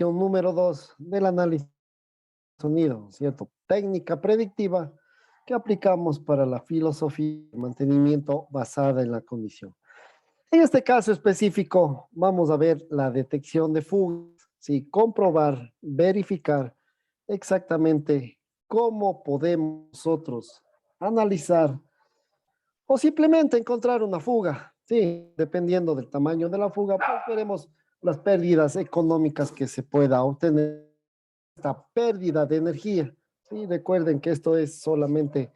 Número 2 del análisis de sonido, ¿cierto? Técnica predictiva que aplicamos para la filosofía de mantenimiento basada en la condición. En este caso específico, vamos a ver la detección de fugas, ¿sí? Comprobar, verificar exactamente cómo podemos nosotros analizar o simplemente encontrar una fuga, ¿sí? Dependiendo del tamaño de la fuga, pues veremos las pérdidas económicas que se pueda obtener, esta pérdida de energía, ¿sí? Recuerden que esto es solamente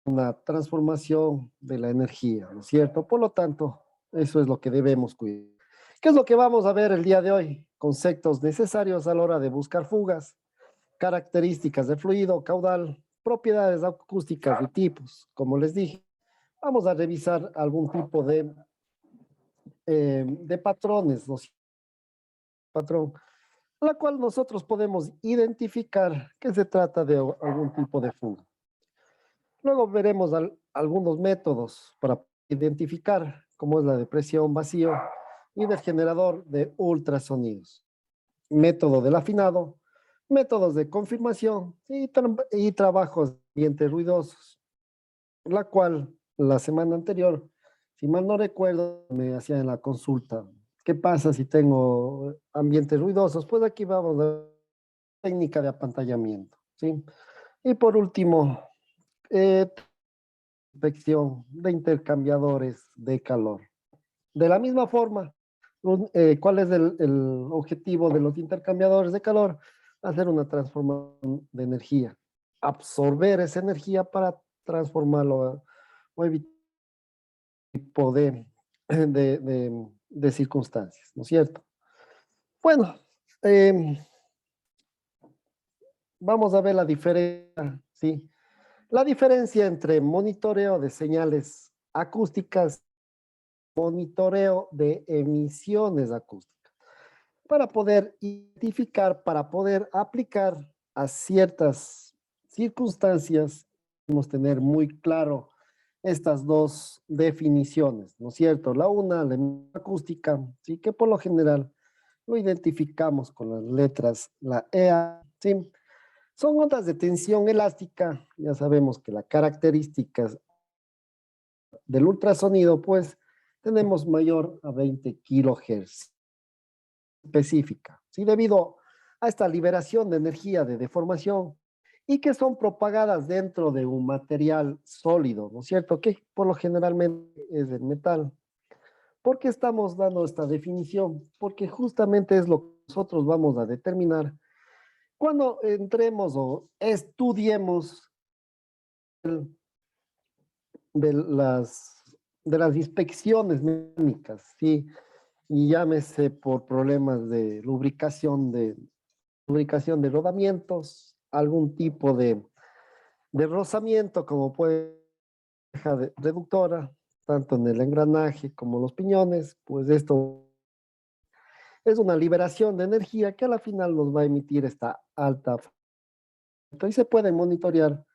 una transformación de la energía, ¿no es cierto? Por lo tanto, eso es lo que debemos cuidar. ¿Qué es lo que vamos a ver el día de hoy? Conceptos necesarios a la hora de buscar fugas, características de fluido, caudal, propiedades acústicas y tipos. Como les dije, vamos a revisar algún tipo de patrones, ¿no? Patrón, la cual nosotros podemos identificar que se trata de algún tipo de fuga. Luego veremos algunos métodos para identificar, como es la de presión vacío y del generador de ultrasonidos. Método del afinado, métodos de confirmación y trabajos de ambientes ruidosos, la cual la semana anterior, si mal no recuerdo, me hacían en la consulta. ¿Qué pasa si tengo ambientes ruidosos? Pues aquí vamos a la técnica de apantallamiento, ¿sí? Y por último, eh, inspección de intercambiadores de calor. De la misma forma, ¿cuál es el objetivo de los intercambiadores de calor? Hacer una transformación de energía, absorber esa energía para transformarlo o evitar tipo de circunstancias, ¿no es cierto? Bueno, em, vamos a ver la diferencia, ¿sí? La diferencia entre monitoreo de señales acústicas, monitoreo de emisiones acústicas, para poder identificar, para poder aplicar a ciertas circunstancias, debemos tener muy claro estas dos definiciones, ¿no es cierto? La una, la acústica, sí, que por lo general lo identificamos con las letras, la EA, ¿sí? Son ondas de tensión elástica, ya sabemos que la característica del ultrasonido, pues tenemos mayor a 20 kilohertz específica, ¿sí? Debido a esta liberación de energía de deformación y que son propagadas dentro de un material sólido, ¿no es cierto? Que por lo generalmente es el metal. ¿Por qué estamos dando esta definición? Porque justamente es lo que nosotros vamos a determinar cuando entremos o estudiemos de de las inspecciones mecánicas, ¿sí? Y llámese por problemas de lubricación de rodamientos, algún tipo de rozamiento, como puede ser reductora, tanto en el engranaje como los piñones, pues esto es una liberación de energía que a la final nos va a emitir esta alta. Entonces se puede monitorear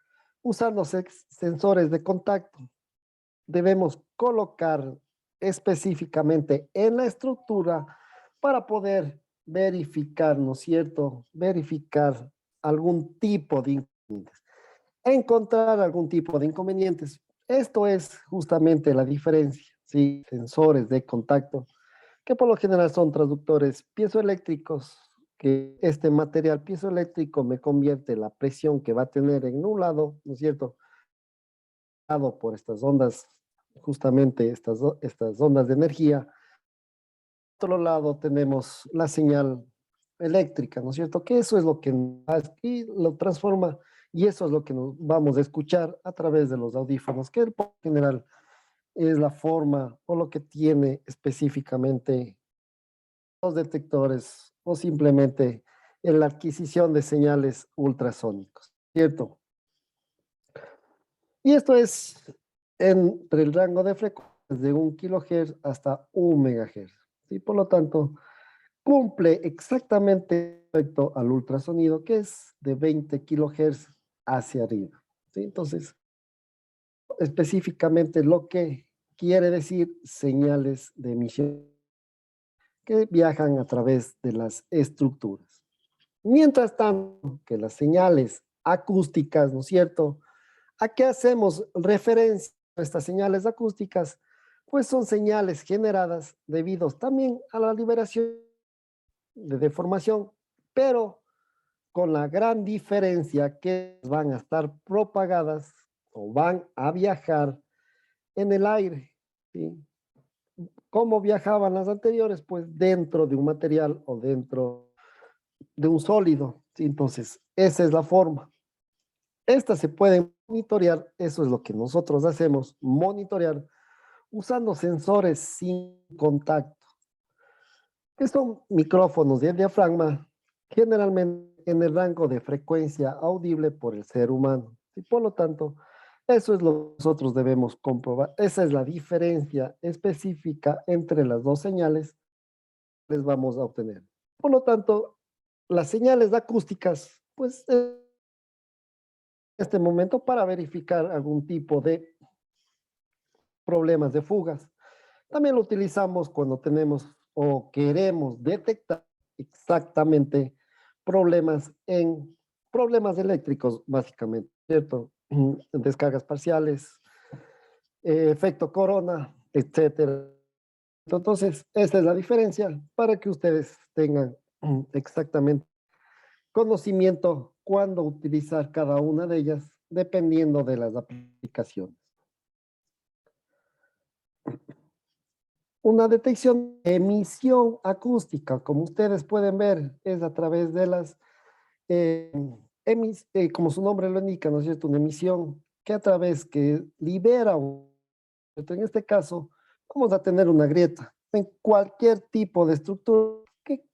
usando sensores de contacto. Debemos colocar específicamente en la estructura para poder verificar, ¿no es cierto? Verificar algún tipo de inconvenientes. Encontrar algún tipo de inconvenientes. Esto es justamente la diferencia, ¿sí? Sensores de contacto, que por lo general son traductores piezoeléctricos, que este material piezoeléctrico me convierte la presión que va a tener en un lado, ¿no es cierto? Por estas ondas, justamente estas ondas de energía. Por otro lado tenemos la señal eléctrica, ¿no es cierto? Que eso es lo que y lo transforma y eso es lo que nos vamos a escuchar a través de los audífonos, que por general es la forma o lo que tiene específicamente los detectores o simplemente en la adquisición de señales ultrasónicos, ¿cierto? Y esto es entre el rango de frecuencias de 1 kHz hasta 1 MHz. ¿Sí? Por lo tanto, cumple exactamente respecto al ultrasonido, que es de 20 kHz hacia arriba. ¿Sí? Entonces, específicamente lo que quiere decir señales de emisión que viajan a través de las estructuras. Mientras tanto, que las señales acústicas, ¿no es cierto? ¿A qué hacemos referencia a estas señales acústicas? Pues son señales generadas debido también a la liberación de deformación, pero con la gran diferencia que van a estar propagadas o van a viajar en el aire, ¿sí? ¿Cómo viajaban las anteriores? Pues dentro de un material o dentro de un sólido, ¿sí? Entonces, esa es la forma. Estas se pueden monitorear, eso es lo que nosotros hacemos, monitorear usando sensores sin contacto, que son micrófonos de diafragma, generalmente en el rango de frecuencia audible por el ser humano. Y por lo tanto, eso es lo que nosotros debemos comprobar. Esa es la diferencia específica entre las dos señales que les vamos a obtener. Por lo tanto, las señales acústicas, pues en este momento para verificar algún tipo de problemas de fugas. También lo utilizamos cuando tenemos o queremos detectar exactamente problemas eléctricos, básicamente, ¿cierto? Descargas parciales, efecto corona, etcétera. Entonces, esa es la diferencia para que ustedes tengan exactamente conocimiento cuándo utilizar cada una de ellas, dependiendo de las aplicaciones. Una detección de emisión acústica, como ustedes pueden ver, es a través de las, eh, como su nombre lo indica, ¿no es cierto? Una emisión que a través que libera, en este caso, vamos a tener una grieta en cualquier tipo de estructura, que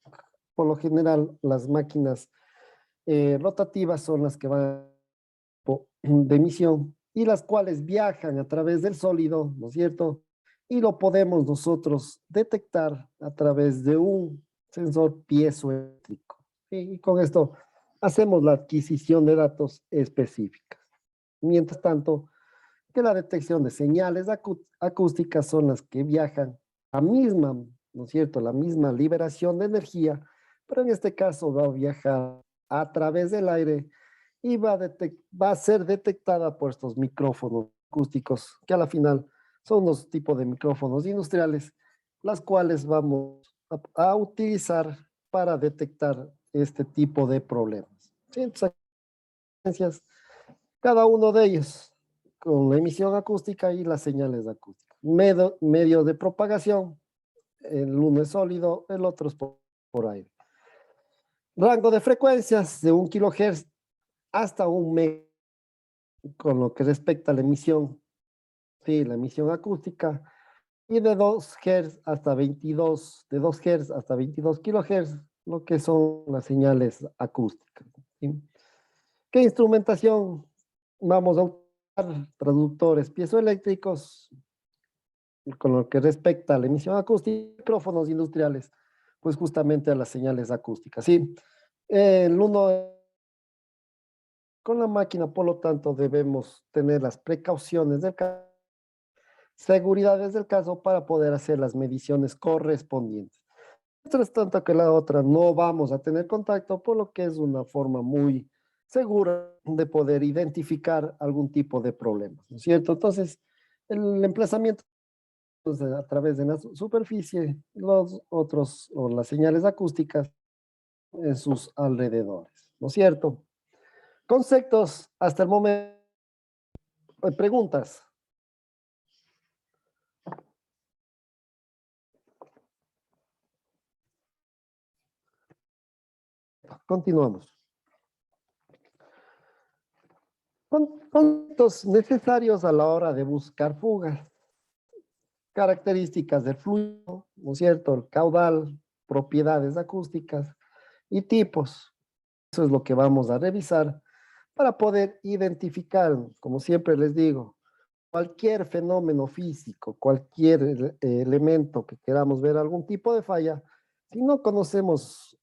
por lo general las máquinas rotativas son las que van de emisión y las cuales viajan a través del sólido, ¿no es cierto? Y lo podemos nosotros detectar a través de un sensor piezoeléctrico. Y con esto hacemos la adquisición de datos específicas. Mientras tanto, que la detección de señales acústicas son las que viajan a misma, ¿no es cierto? La misma liberación de energía, pero en este caso va a viajar a través del aire y va a ser detectada por estos micrófonos acústicos, que a la final son los tipos de micrófonos industriales, las cuales vamos a utilizar para detectar este tipo de problemas. ¿Sí? Entonces, cada uno de ellos con la emisión acústica y las señales acústicas. Medios de propagación, el uno es sólido, el otro es por aire. Rango de frecuencias de 1 kHz hasta 1 MHz con lo que respecta a la emisión, sí, la emisión acústica, y de 2 Hz hasta 22, de 2 Hz hasta 22 kHz, lo que son las señales acústicas. ¿Sí? ¿Qué instrumentación vamos a usar? Traductores piezoeléctricos, con lo que respecta a la emisión acústica, micrófonos industriales, pues justamente a las señales acústicas. Sí, el uno con la máquina, por lo tanto, debemos tener las precauciones del caso, seguridades del caso para poder hacer las mediciones correspondientes. Mientras tanto que la otra no vamos a tener contacto, por lo que es una forma muy segura de poder identificar algún tipo de problema, ¿no es cierto? Entonces, el emplazamiento a través de la superficie, los otros o las señales acústicas en sus alrededores, ¿no es cierto? Conceptos hasta el momento, preguntas. Continuamos. Conceptos necesarios a la hora de buscar fugas. Características del fluido, ¿no es cierto? El caudal, propiedades acústicas y tipos. Eso es lo que vamos a revisar para poder identificar, como siempre les digo, cualquier fenómeno físico, cualquier elemento que queramos ver algún tipo de falla, si no conocemos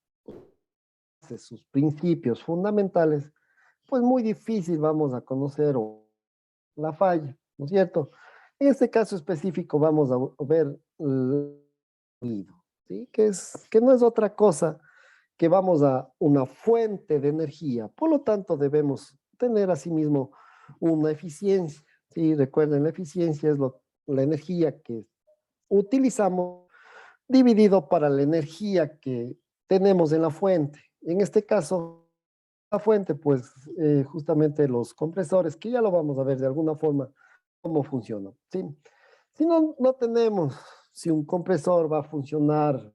sus principios fundamentales, pues muy difícil vamos a conocer la falla, ¿no es cierto? En este caso específico vamos a ver el ruido. ¿sí? Que no es otra cosa que vamos a una fuente de energía. Por lo tanto, debemos tener asimismo una eficiencia. ¿Sí? Recuerden, la eficiencia es la energía que utilizamos dividido para la energía que tenemos en la fuente. En este caso, la fuente, pues justamente los compresores, que ya lo vamos a ver de alguna forma cómo funciona. ¿Sí? Si no tenemos, si un compresor va a funcionar,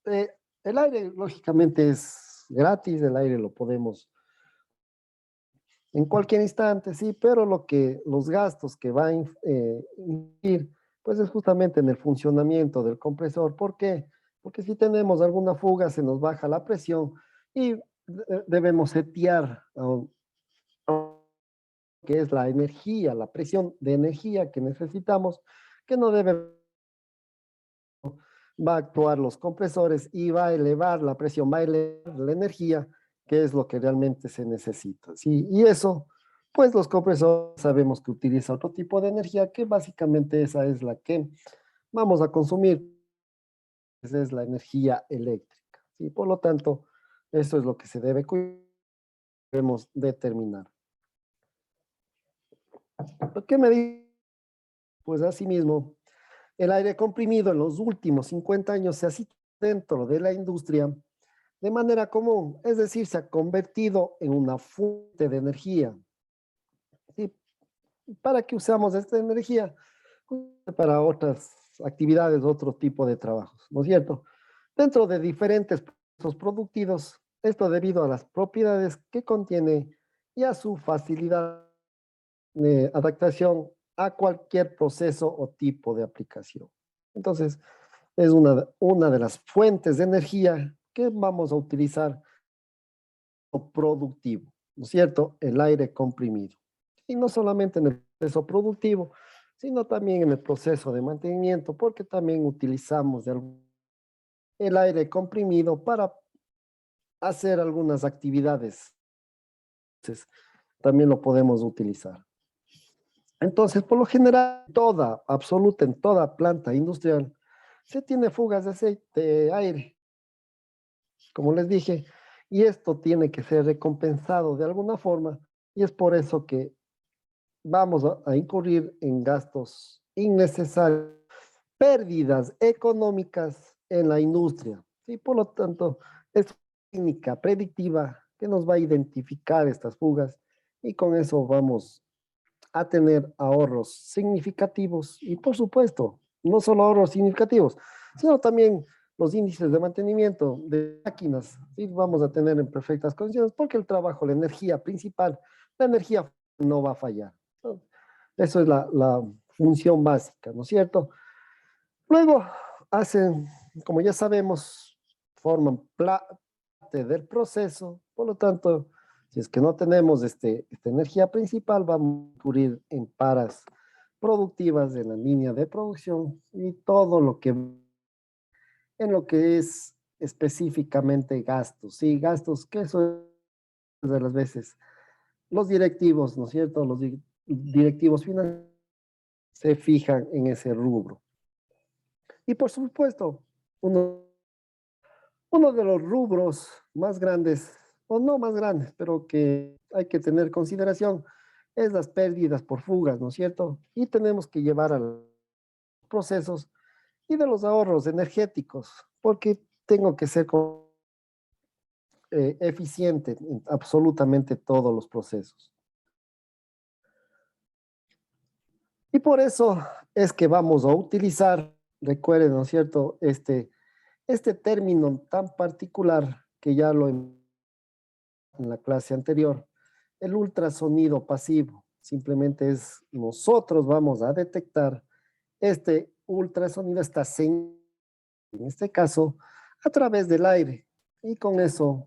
eh, el aire lógicamente es gratis, el aire lo podemos en cualquier instante, sí, pero los gastos que va a incurrir, pues es justamente en el funcionamiento del compresor. ¿Por qué? Porque si tenemos alguna fuga, se nos baja la presión y debemos setear que es la energía, la presión de energía que necesitamos, que no debe, va a actuar los compresores y va a elevar la presión, va a elevar la energía, que es lo que realmente se necesita. ¿Sí? Y eso, pues los compresores sabemos que utiliza otro tipo de energía, que básicamente esa es la que vamos a consumir, esa es la energía eléctrica. ¿Sí? Por lo tanto, eso es lo que se debe cuidar, debemos determinar. ¿Lo que me dice? Pues asimismo, el aire comprimido en los últimos 50 años se ha situado dentro de la industria de manera común, es decir, se ha convertido en una fuente de energía. ¿Sí? ¿Para qué usamos esta energía? Para otras actividades, otro tipo de trabajos, ¿no es cierto? Dentro de diferentes procesos productivos, esto debido a las propiedades que contiene y a su facilidad de adaptación a cualquier proceso o tipo de aplicación. Entonces, es una de las fuentes de energía que vamos a utilizar productivo, ¿no es cierto? El aire comprimido. Y no solamente en el proceso productivo, sino también en el proceso de mantenimiento, porque también utilizamos el aire comprimido para hacer algunas actividades. Entonces, también lo podemos utilizar. Entonces, por lo general, absoluta, en toda planta industrial, se tiene fugas de aceite, de aire, como les dije, y esto tiene que ser recompensado de alguna forma, y es por eso que vamos a incurrir en gastos innecesarios, pérdidas económicas en la industria. Y por lo tanto, es técnica predictiva que nos va a identificar estas fugas y con eso vamos a tener ahorros significativos y por supuesto, no solo ahorros significativos, sino también los índices de mantenimiento de máquinas, ¿sí? Vamos a tener en perfectas condiciones porque el trabajo, la energía principal, la energía no va a fallar. ¿No? Eso es la función básica, ¿no es cierto? Luego hacen, como ya sabemos, forman parte del proceso, por lo tanto, si es que no tenemos esta energía principal, vamos a incurrir en paras productivas de la línea de producción y todo lo que en lo que es específicamente gastos, sí, gastos que son de las veces los directivos, ¿no es cierto? Los directivos financieros se fijan en ese rubro. Y por supuesto, uno, uno de los rubros más grandes, o no más grandes, pero que hay que tener consideración, es las pérdidas por fugas, ¿no es cierto? Y tenemos que llevar a los procesos y de los ahorros energéticos, porque tengo que ser eficiente en absolutamente todos los procesos. Y por eso es que vamos a utilizar, recuerden, ¿no es cierto?, este término tan particular que ya lo en la clase anterior, el ultrasonido pasivo. Simplemente es nosotros vamos a detectar este ultrasonido, esta señal, en este caso, a través del aire. Y con eso,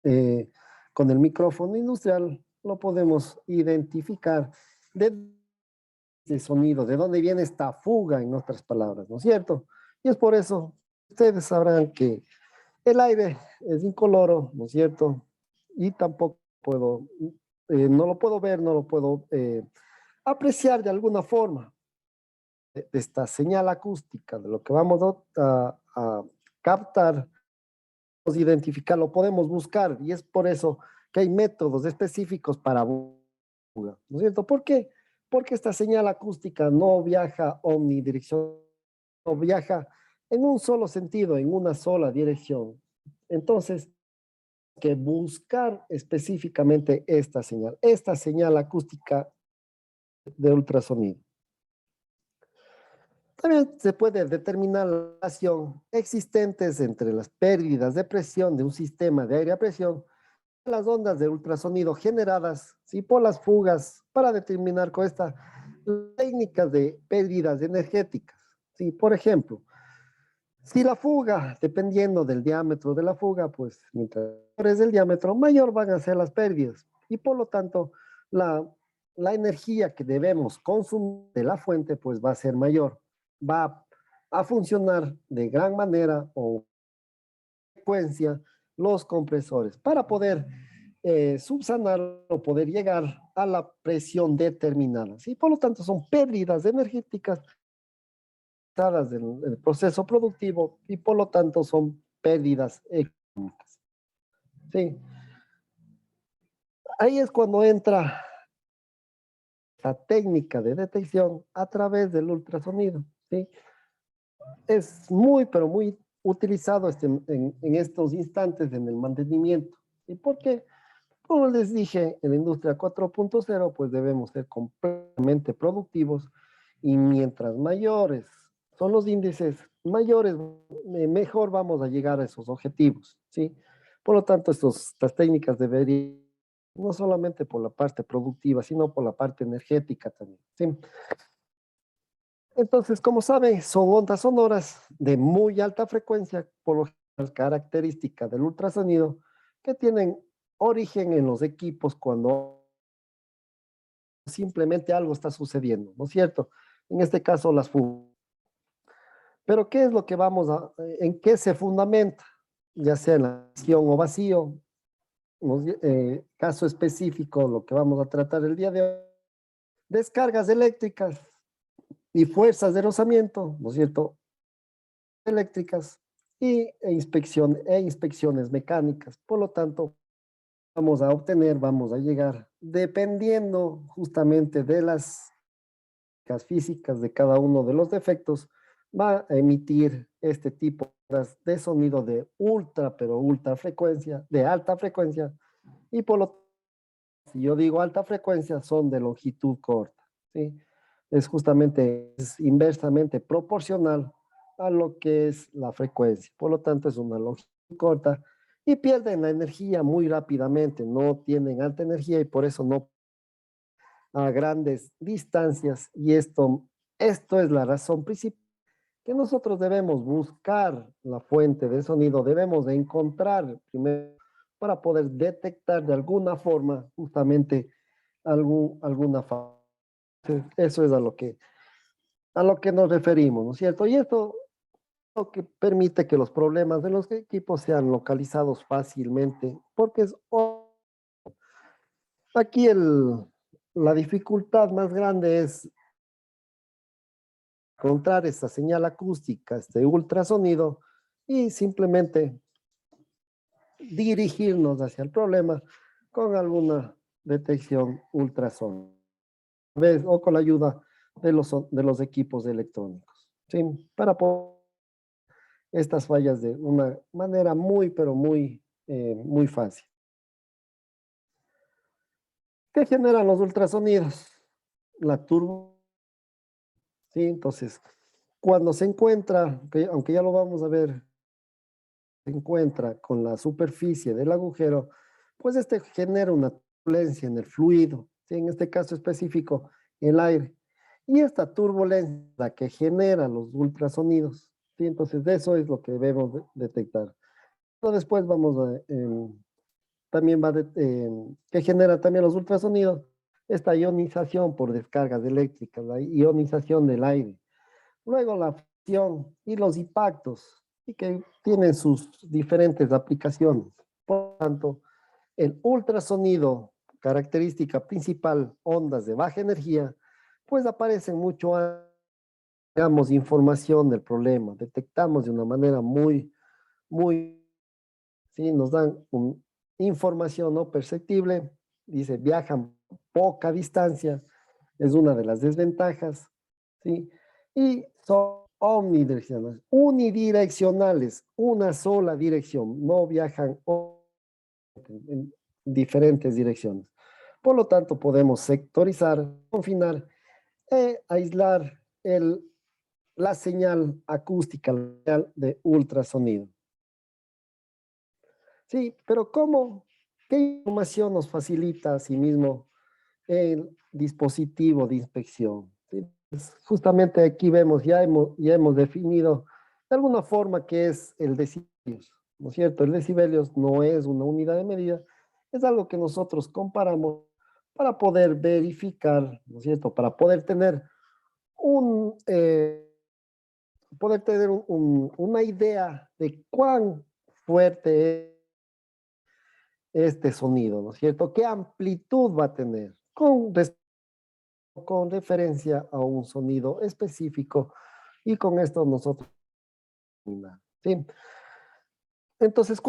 eh, con el micrófono industrial, lo podemos identificar de este sonido, de dónde viene esta fuga, en otras palabras, ¿no es cierto? Y es por eso, ustedes sabrán que el aire es incoloro, ¿no es cierto? Y tampoco no lo puedo ver, no lo puedo apreciar de alguna forma de esta señal acústica, de lo que vamos a captar, identificarlo, podemos buscar, y es por eso que hay métodos específicos para fuga, ¿no es cierto? ¿Por qué? Porque esta señal acústica no viaja omnidireccional, no viaja en un solo sentido, en una sola dirección. Entonces, que buscar específicamente esta señal acústica de ultrasonido. También se puede determinar la relación existentes entre las pérdidas de presión de un sistema de aire a presión y las ondas de ultrasonido generadas, ¿sí?, por las fugas para determinar con estas técnicas de pérdidas energéticas. ¿Sí? Por ejemplo, si la fuga, dependiendo del diámetro de la fuga, pues mientras mayor es el diámetro, mayor van a ser las pérdidas. Y por lo tanto, la, la energía que debemos consumir de la fuente, pues va a ser mayor. Va a funcionar de gran manera o frecuencia los compresores para poder subsanar o poder llegar a la presión determinada. ¿Sí? Por lo tanto, son pérdidas energéticas del proceso productivo y por lo tanto son pérdidas económicas. Sí. Ahí es cuando entra la técnica de detección a través del ultrasonido. ¿Sí? Es muy, pero muy utilizado en estos instantes en el mantenimiento. ¿Y por qué? Como les dije, en la industria 4.0, pues debemos ser completamente productivos y mientras mayores son los índices, mayores, mejor vamos a llegar a esos objetivos, ¿sí? Por lo tanto, estas técnicas deberían, no solamente por la parte productiva, sino por la parte energética también, ¿sí? Entonces, como saben, son ondas sonoras de muy alta frecuencia, por lo general característica del ultrasonido, que tienen origen en los equipos cuando simplemente algo está sucediendo, ¿no es cierto? En este caso, las fugas. Pero ¿qué es lo que en qué se fundamenta? Ya sea en la acción o vacío, caso específico, lo que vamos a tratar el día de hoy, descargas eléctricas y fuerzas de rozamiento, ¿no es cierto? Eléctricas e inspecciones mecánicas. Por lo tanto, vamos a llegar, dependiendo justamente de las físicas de cada uno de los defectos, va a emitir este tipo de sonido de ultra, pero ultra frecuencia, de alta frecuencia, y por lo tanto, si yo digo alta frecuencia, son de longitud corta, ¿sí? Es inversamente proporcional a lo que es la frecuencia. Por lo tanto, es una longitud corta y pierden la energía muy rápidamente, no tienen alta energía y por eso no a grandes distancias. Y esto es la razón principal que nosotros debemos buscar la fuente del sonido, debemos de encontrar primero para poder detectar de alguna forma justamente alguna falla. Eso es a lo que nos referimos, ¿no es cierto? Y esto lo que permite que los problemas de los equipos sean localizados fácilmente, porque aquí la dificultad más grande es encontrar esa señal acústica, este ultrasonido, y simplemente dirigirnos hacia el problema con alguna detección ultrasónica, o con la ayuda de los equipos electrónicos, ¿sí? Para poder estas fallas de una manera muy, pero muy fácil. ¿Qué generan los ultrasonidos? La turbo, ¿sí? Entonces, cuando se encuentra, aunque ya lo vamos a ver, se encuentra con la superficie del agujero, pues este genera una turbulencia en el fluido, ¿sí? En este caso específico, el aire. Y esta turbulencia es la que genera los ultrasonidos, ¿sí? Entonces, de eso es lo que debemos detectar. Pero después también que genera también los ultrasonidos, esta ionización por descargas eléctricas, la ionización del aire. Luego la fricción y los impactos, y que tienen sus diferentes aplicaciones. Por lo tanto, el ultrasonido, característica principal, ondas de baja energía, pues aparecen mucho antes damos información del problema, detectamos de una manera muy, sí, nos dan información no perceptible, dice, viajan poca distancia, es una de las desventajas, ¿sí? Y son unidireccionales, una sola dirección, no viajan en diferentes direcciones. Por lo tanto, podemos sectorizar, confinar e aislar la señal acústica, la señal de ultrasonido. Sí, pero ¿cómo? ¿Qué información nos facilita asimismo el dispositivo de inspección? ¿Sí? Pues, justamente aquí vemos, ya hemos definido de alguna forma qué es el decibelios, ¿no es cierto? El decibelios no es una unidad de medida, es algo que nosotros comparamos para poder verificar, ¿no es cierto? Para un, eh, poder tener una idea de cuán fuerte es este sonido, ¿no es cierto? ¿Qué amplitud va a tener con referencia a un sonido específico? Y con esto nosotros, ¿sí? Entonces,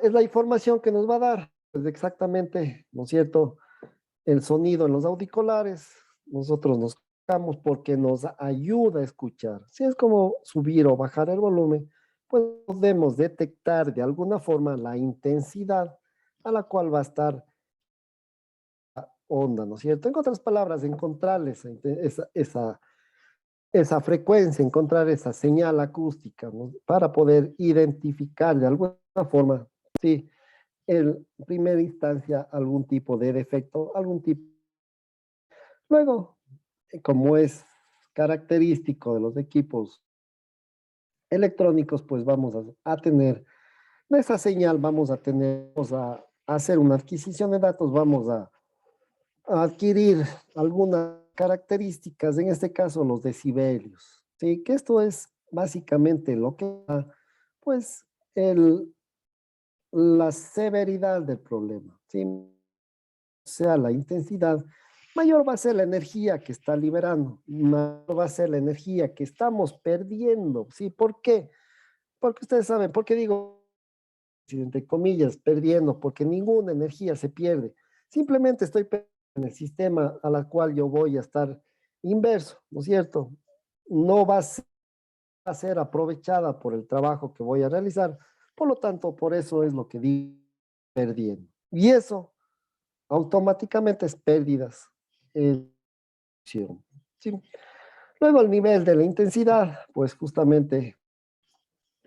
es la información que nos va a dar? Pues exactamente, ¿no es cierto? El sonido en los auriculares, nosotros nos fijamos porque nos ayuda a escuchar. Si es como subir o bajar el volumen, pues podemos detectar de alguna forma la intensidad a la cual va a estar onda, ¿no es cierto? En otras palabras, encontrar esa frecuencia, encontrar esa señal acústica, ¿no? Para poder identificar de alguna forma, sí, en primera instancia algún tipo de defecto, algún tipo. Luego, como es característico de los equipos electrónicos, pues vamos a tener, de esa señal vamos a hacer una adquisición de datos, vamos a adquirir algunas características, en este caso los decibelios, ¿sí? Que esto es básicamente lo que da, pues, el, la severidad del problema, ¿sí? Sea la intensidad, mayor va a ser la energía que está liberando, mayor va a ser la energía que estamos perdiendo, ¿sí? ¿Por qué? Porque ustedes saben, ¿por qué digo, entre comillas, perdiendo? Porque ninguna energía se pierde. Simplemente estoy perdiendo en el sistema a la cual yo voy a estar inverso, ¿no es cierto? No va a ser aprovechada por el trabajo que voy a realizar. Por lo tanto, por eso es lo que digo perdiendo. Y eso automáticamente es pérdidas. Sí. Sí. Luego el nivel de la intensidad, pues justamente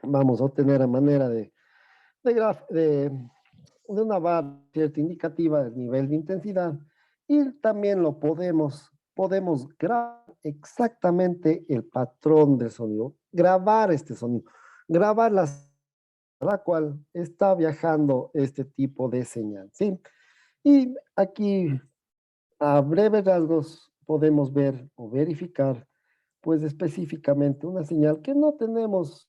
vamos a obtener a manera de, graf- de una barra cierta indicativa del nivel de intensidad y también podemos grabar exactamente el patrón del sonido, grabar este sonido, grabar a la cual está viajando este tipo de señal, ¿sí? Y aquí a breves rasgos podemos ver o verificar, pues específicamente una señal que no tenemos,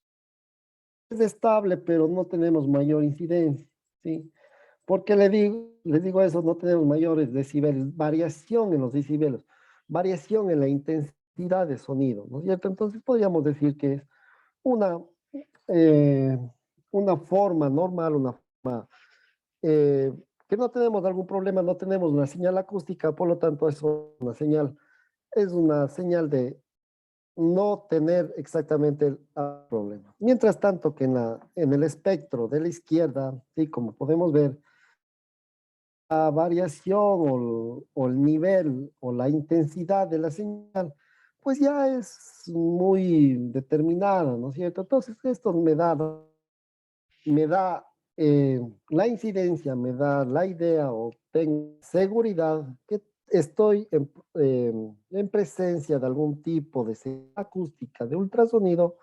es estable, pero no tenemos mayor incidencia, ¿sí? Porque les digo eso, no tenemos mayores decibelios, variación en los decibelios, variación en la intensidad de sonido, ¿no es cierto? Entonces podríamos decir que es una, eh, una forma normal, eh, que no tenemos algún problema, no tenemos una señal acústica, por lo tanto es una señal de no tener exactamente el problema. Mientras tanto que en el espectro de la izquierda, sí, como podemos ver, la variación o el nivel o la intensidad de la señal, pues ya es muy determinada, ¿no es cierto? Entonces esto me da la incidencia, me da la idea o tengo seguridad que estoy en presencia de algún tipo de señal acústica de ultrasonido,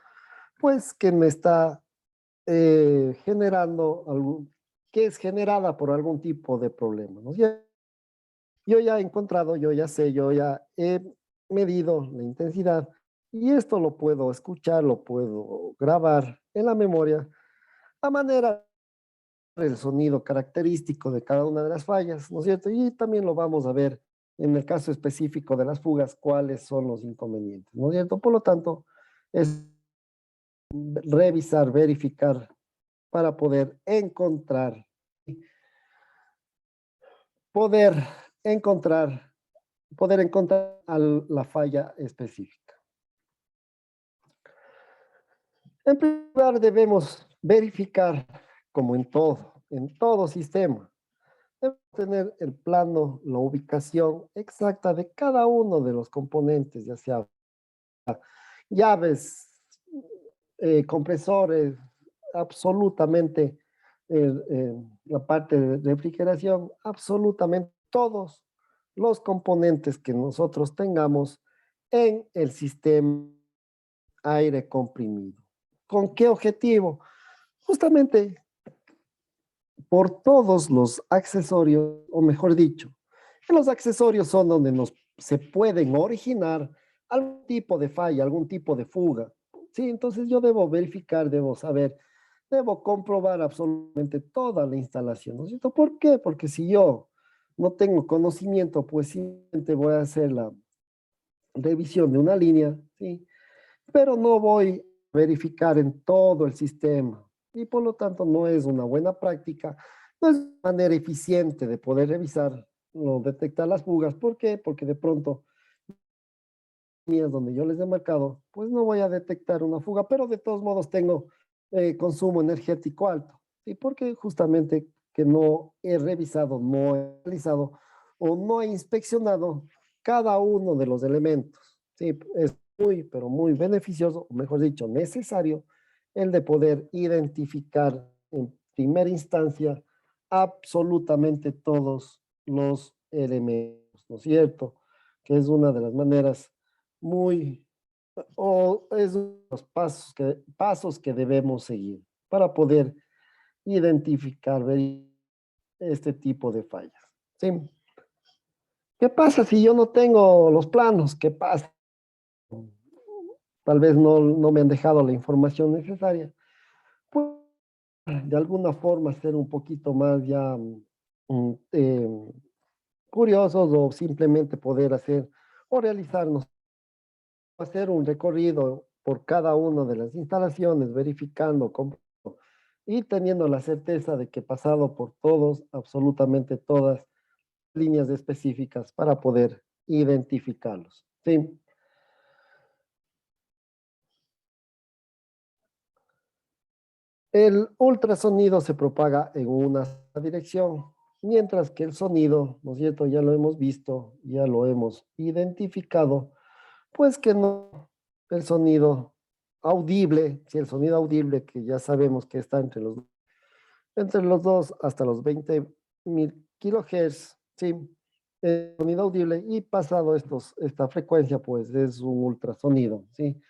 pues que me está generando que es generada por algún tipo de problema, ¿no? Yo ya he encontrado, yo ya sé, yo ya he medido la intensidad y esto lo puedo escuchar, lo puedo grabar en la memoria a manera del sonido característico de cada una de las fallas, ¿no es cierto? Y también lo vamos a ver en el caso específico de las fugas, cuáles son los inconvenientes, ¿no es cierto? Por lo tanto, es revisar, verificar para poder encontrar, poder encontrar la falla específica. En primer lugar, debemos verificar, como en todo sistema, debemos tener el plano, la ubicación exacta de cada uno de los componentes, ya sea llaves, compresores, absolutamente la parte de refrigeración, absolutamente todos los componentes que nosotros tengamos en el sistema aire comprimido. ¿Con qué objetivo? Justamente por todos los accesorios, o mejor dicho, los accesorios son donde se pueden originar algún tipo de falla, algún tipo de fuga. Sí, entonces yo debo verificar, debo saber, debo comprobar absolutamente toda la instalación, ¿no es cierto? ¿Por qué? Porque si yo no tengo conocimiento, pues simplemente voy a hacer la revisión de una línea, ¿sí? Pero no voy a verificar en todo el sistema y por lo tanto no es una buena práctica, no es una manera eficiente de poder revisar o detectar las fugas. ¿Por qué? Porque de pronto, líneas donde yo les he marcado, pues no voy a detectar una fuga, pero de todos modos tengo consumo energético alto. ¿Y porque justamente que no he revisado, no he realizado o no he inspeccionado cada uno de los elementos? Sí, es muy, pero muy beneficioso, o mejor dicho, necesario, el de poder identificar en primera instancia absolutamente todos los elementos, ¿no es cierto? Que es una de las maneras muy, o es uno de los pasos que debemos seguir para poder identificar este tipo de fallas. ¿Sí? ¿Qué pasa si yo no tengo los planos? ¿Qué pasa? Tal vez no me han dejado la información necesaria. Pues de alguna forma ser un poquito más ya curiosos o simplemente poder hacer o realizarnos, hacer un recorrido por cada una de las instalaciones, verificando y teniendo la certeza de que he pasado por todos, absolutamente todas líneas específicas para poder identificarlos. ¿Sí? El ultrasonido se propaga en una dirección, mientras que el sonido, ¿no es cierto? Ya lo hemos visto, ya lo hemos identificado, pues que no, el sonido audible, si el sonido audible que ya sabemos que está entre los 2 hasta los 20.000 kHz, ¿sí? El sonido audible y pasado esta frecuencia, pues es un ultrasonido, ¿sí?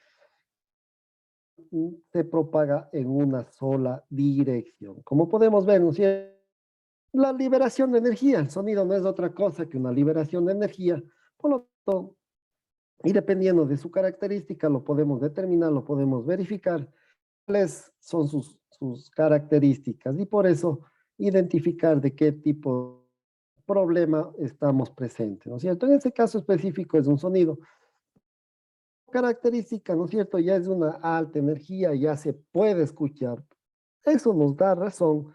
Se propaga en una sola dirección. Como podemos ver, ¿no es cierto? La liberación de energía, el sonido no es otra cosa que una liberación de energía, por lo tanto, y dependiendo de su característica, lo podemos determinar, lo podemos verificar, cuáles son sus características y por eso identificar de qué tipo de problema estamos presentes, ¿no es cierto? En este caso específico es un sonido. Característica, ¿no es cierto? Ya es una alta energía, ya se puede escuchar. Eso nos da razón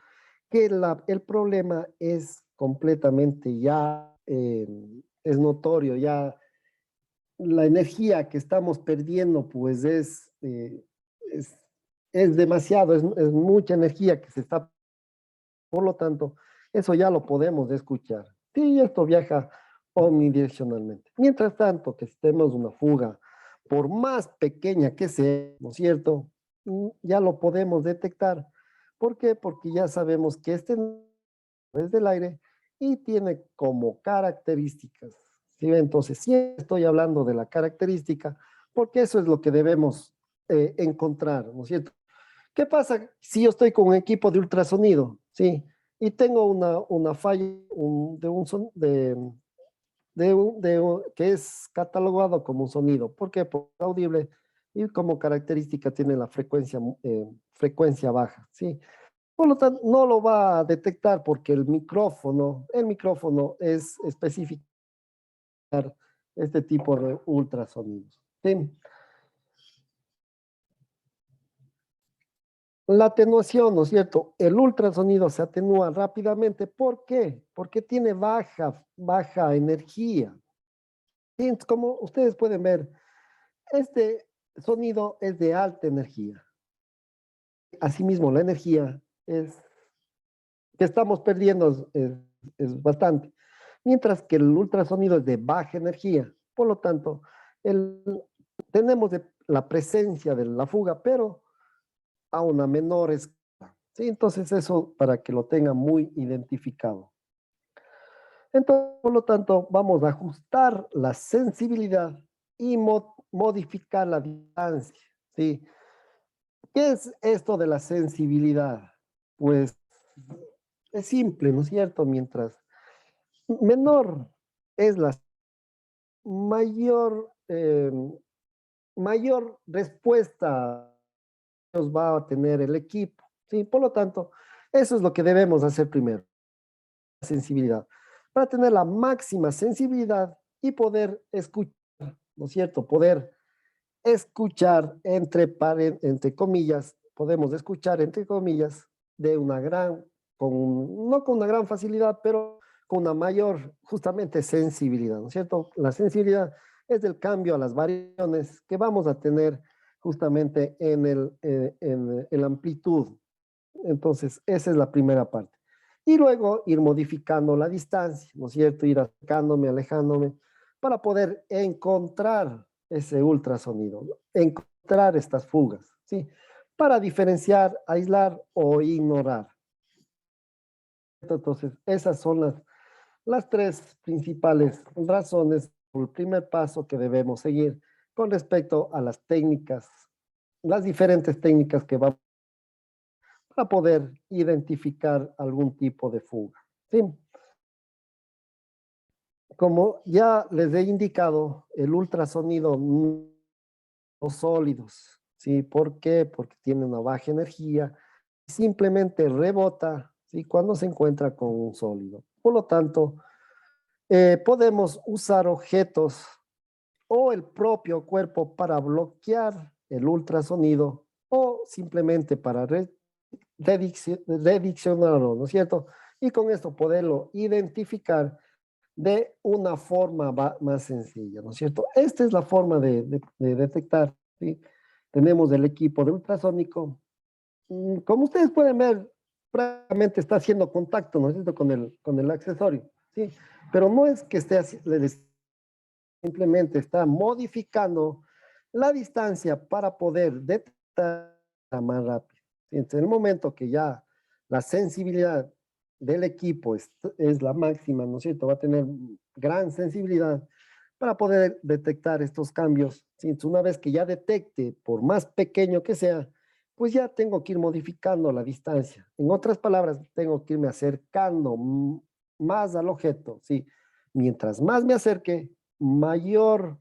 que el problema es completamente ya, es notorio, ya la energía que estamos perdiendo, pues es, es demasiado, es mucha energía que se está, por lo tanto, eso ya lo podemos escuchar. Sí, esto viaja omnidireccionalmente. Mientras tanto, que estemos una fuga, por más pequeña que sea, ¿no es cierto? Ya lo podemos detectar. ¿Por qué? Porque ya sabemos que este es del aire y tiene como características. ¿Sí? Entonces, si estoy hablando de la característica, porque eso es lo que debemos encontrar, ¿no es cierto? ¿Qué pasa si yo estoy con un equipo de ultrasonido, sí? Y tengo una falla que es catalogado como un sonido. ¿Por qué? Porque es audible y como característica tiene la frecuencia baja, ¿sí? Por lo tanto, no lo va a detectar porque el micrófono es específico para este tipo de ultrasonidos. ¿Sí? La atenuación, ¿no es cierto? El ultrasonido se atenúa rápidamente. ¿Por qué? Porque tiene baja energía. Y como ustedes pueden ver, este sonido es de alta energía. Asimismo, la energía que estamos perdiendo es bastante. Mientras que el ultrasonido es de baja energía. Por lo tanto, el, tenemos la presencia de la fuga, pero a una menor escala. ¿Sí? Entonces, eso para que lo tengan muy identificado. Entonces, por lo tanto, vamos a ajustar la sensibilidad y modificar la distancia. ¿Sí? ¿Qué es esto de la sensibilidad? Pues es simple, ¿no es cierto? Mientras menor es la mayor, mayor respuesta nos va a tener el equipo. ¿Sí? Por lo tanto, eso es lo que debemos hacer primero, sensibilidad, para tener la máxima sensibilidad y poder escuchar, ¿no es cierto? Poder escuchar entre comillas, podemos escuchar entre comillas de una gran, no con una gran facilidad, pero con una mayor justamente sensibilidad, ¿no es cierto? La sensibilidad es el cambio a las variaciones que vamos a tener justamente en la amplitud. Entonces, esa es la primera parte. Y luego ir modificando la distancia, ¿no es cierto? Ir acercándome, alejándome, para poder encontrar ese ultrasonido, ¿no? Encontrar estas fugas, ¿sí? Para diferenciar, aislar o ignorar. Entonces, esas son las tres principales razones, o el primer paso que debemos seguir con respecto a las técnicas, las diferentes técnicas que vamos para poder identificar algún tipo de fuga. ¿Sí? Como ya les he indicado, el ultrasonido no sólidos. ¿Sí? ¿Por qué? Porque tiene una baja energía, simplemente rebota, ¿sí? Cuando se encuentra con un sólido. Por lo tanto, podemos usar objetos o el propio cuerpo para bloquear el ultrasonido o simplemente para rediccionarlo, ¿no es cierto? Y con esto poderlo identificar de una forma más sencilla, ¿no es cierto? Esta es la forma de detectar, ¿sí? Tenemos el equipo de ultrasónico. Como ustedes pueden ver, prácticamente está haciendo contacto, ¿no es cierto?, con el accesorio, ¿sí? Pero no es que esté simplemente está modificando la distancia para poder detectar más rápido. Entonces, en el momento que ya la sensibilidad del equipo es la máxima, ¿no es cierto? Va a tener gran sensibilidad para poder detectar estos cambios. Entonces, una vez que ya detecte, por más pequeño que sea, pues ya tengo que ir modificando la distancia. En otras palabras, tengo que irme acercando más al objeto, ¿sí? Mientras más me acerque, mayor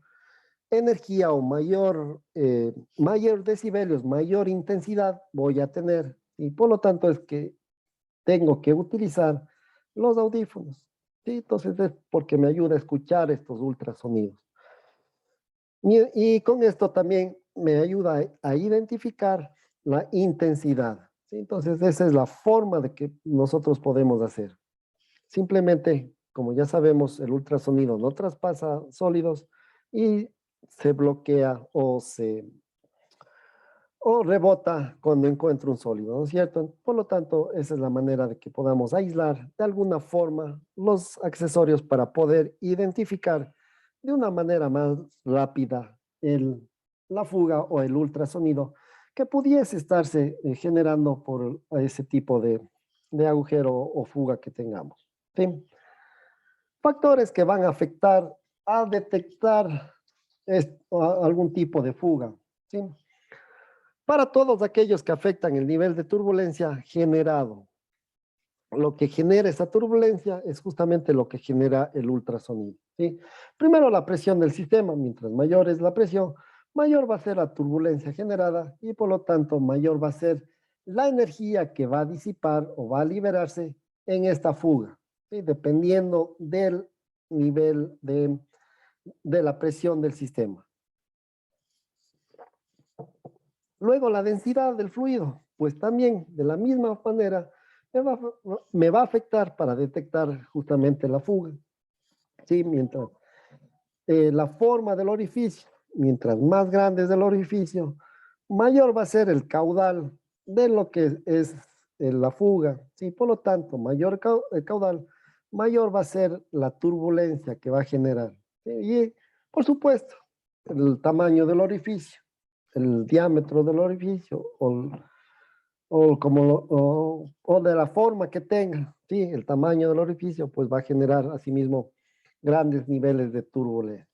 energía o mayor decibelios, mayor intensidad voy a tener. Y por lo tanto es que tengo que utilizar los audífonos. ¿Sí? Entonces es porque me ayuda a escuchar estos ultrasonidos. Y con esto también me ayuda a identificar la intensidad. ¿Sí? Entonces esa es la forma de que nosotros podemos hacer. Simplemente, como ya sabemos, el ultrasonido no traspasa sólidos y se bloquea o rebota cuando encuentra un sólido, ¿no es cierto? Por lo tanto, esa es la manera de que podamos aislar de alguna forma los accesorios para poder identificar de una manera más rápida la fuga o el ultrasonido que pudiese estarse generando por ese tipo de agujero o fuga que tengamos. ¿Sí? Factores que van a afectar a detectar algún tipo de fuga. ¿Sí? Para todos aquellos que afectan el nivel de turbulencia generado. Lo que genera esa turbulencia es justamente lo que genera el ultrasonido. ¿Sí? Primero la presión del sistema, mientras mayor es la presión, mayor va a ser la turbulencia generada y por lo tanto mayor va a ser la energía que va a disipar o va a liberarse en esta fuga, ¿sí? Dependiendo del nivel de la presión del sistema. Luego la densidad del fluido. pues también de la misma manera me va a afectar para detectar justamente la fuga. ¿Sí? Mientras la forma del orificio, mientras más grande es el orificio, mayor va a ser el caudal de lo que es la fuga. ¿Sí? Por lo tanto, mayor el caudal, mayor va a ser la turbulencia que va a generar. ¿Sí? Y, por supuesto, el tamaño del orificio, el diámetro del orificio o de la forma que tenga, ¿sí? El tamaño del orificio, pues va a generar asimismo grandes niveles de turbulencia.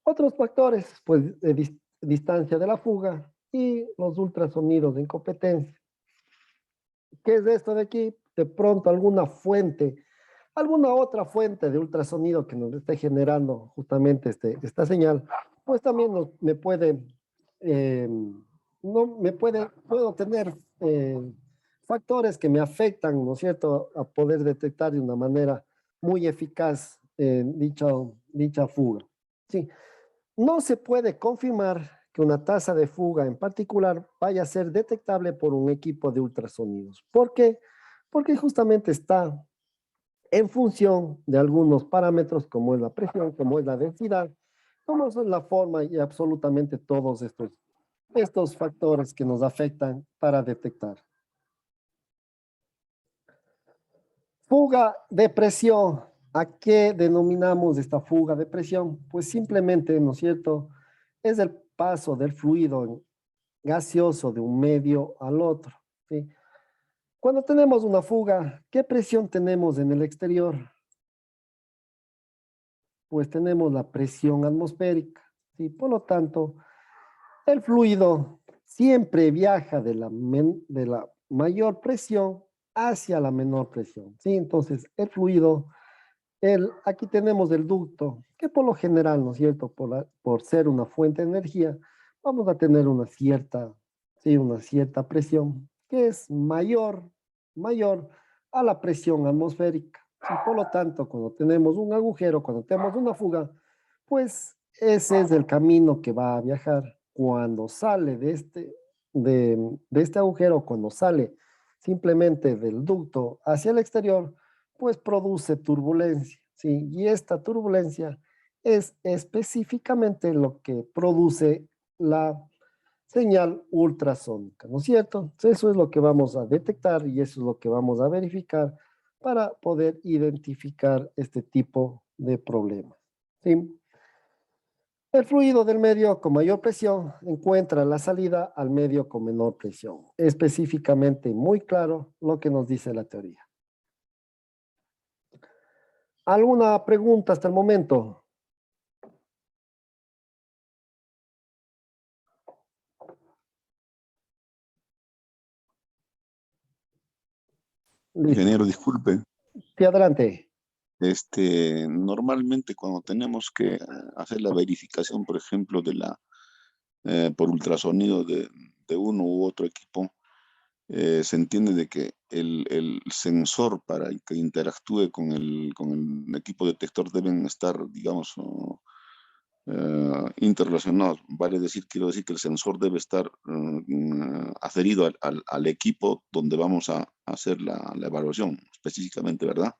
Otros factores, pues, de distancia de la fuga y los ultrasonidos de incompetencia. ¿Qué es esto de aquí? De pronto alguna fuente, alguna otra fuente de ultrasonido que nos esté generando justamente esta señal, pues también me puede, eh, no, puedo tener factores que me afectan, ¿no es cierto?, a poder detectar de una manera muy eficaz dicha fuga. Sí, no se puede confirmar que una tasa de fuga en particular vaya a ser detectable por un equipo de ultrasonidos. ¿Por qué? Porque justamente está en función de algunos parámetros como es la presión, como es la densidad, como es la forma y absolutamente todos estos factores que nos afectan para detectar. Fuga de presión. ¿A qué denominamos esta fuga de presión? Pues simplemente, ¿no es cierto?, es el paso del fluido gaseoso de un medio al otro, ¿sí? Cuando tenemos una fuga, ¿qué presión tenemos en el exterior? Pues tenemos la presión atmosférica, ¿sí? Por lo tanto, el fluido siempre viaja de la mayor presión hacia la menor presión, ¿sí? Entonces, el fluido, aquí tenemos el ducto, que por lo general, ¿no es cierto?, por ser una fuente de energía, vamos a tener sí, una cierta presión que es mayor a la presión atmosférica. Y por lo tanto, cuando tenemos un agujero, cuando tenemos una fuga, pues ese es el camino que va a viajar. Cuando sale de este agujero, cuando sale simplemente del ducto hacia el exterior, pues produce turbulencia, ¿sí? Y esta turbulencia es específicamente lo que produce la señal ultrasónica, ¿no es cierto? Entonces, eso es lo que vamos a detectar y eso es lo que vamos a verificar para poder identificar este tipo de problemas, ¿sí? El fluido del medio con mayor presión encuentra la salida al medio con menor presión. Específicamente muy claro lo que nos dice la teoría. ¿Alguna pregunta hasta el momento? Listo. Ingeniero, disculpe. Sí, adelante. Normalmente cuando tenemos que hacer la verificación, por ejemplo, por ultrasonido de uno u otro equipo, se entiende de que el sensor para que interactúe con el equipo detector deben estar, digamos, interrelacionados. Quiero decir que el sensor debe estar adherido al equipo donde vamos a hacer la evaluación específicamente, ¿verdad?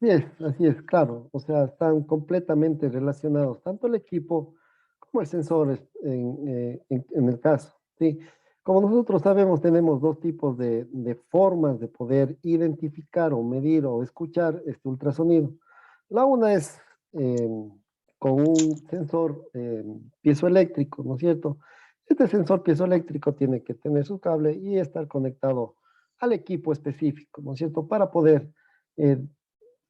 Así es, claro. O sea, están completamente relacionados, tanto el equipo como el sensor en el caso, ¿sí? Como nosotros sabemos, tenemos dos tipos de formas de poder identificar o medir o escuchar este ultrasonido. La una es eh, con un sensor piezoeléctrico, ¿no es cierto? Este sensor piezoeléctrico tiene que tener su cable y estar conectado al equipo específico, ¿no es cierto? Para poder eh,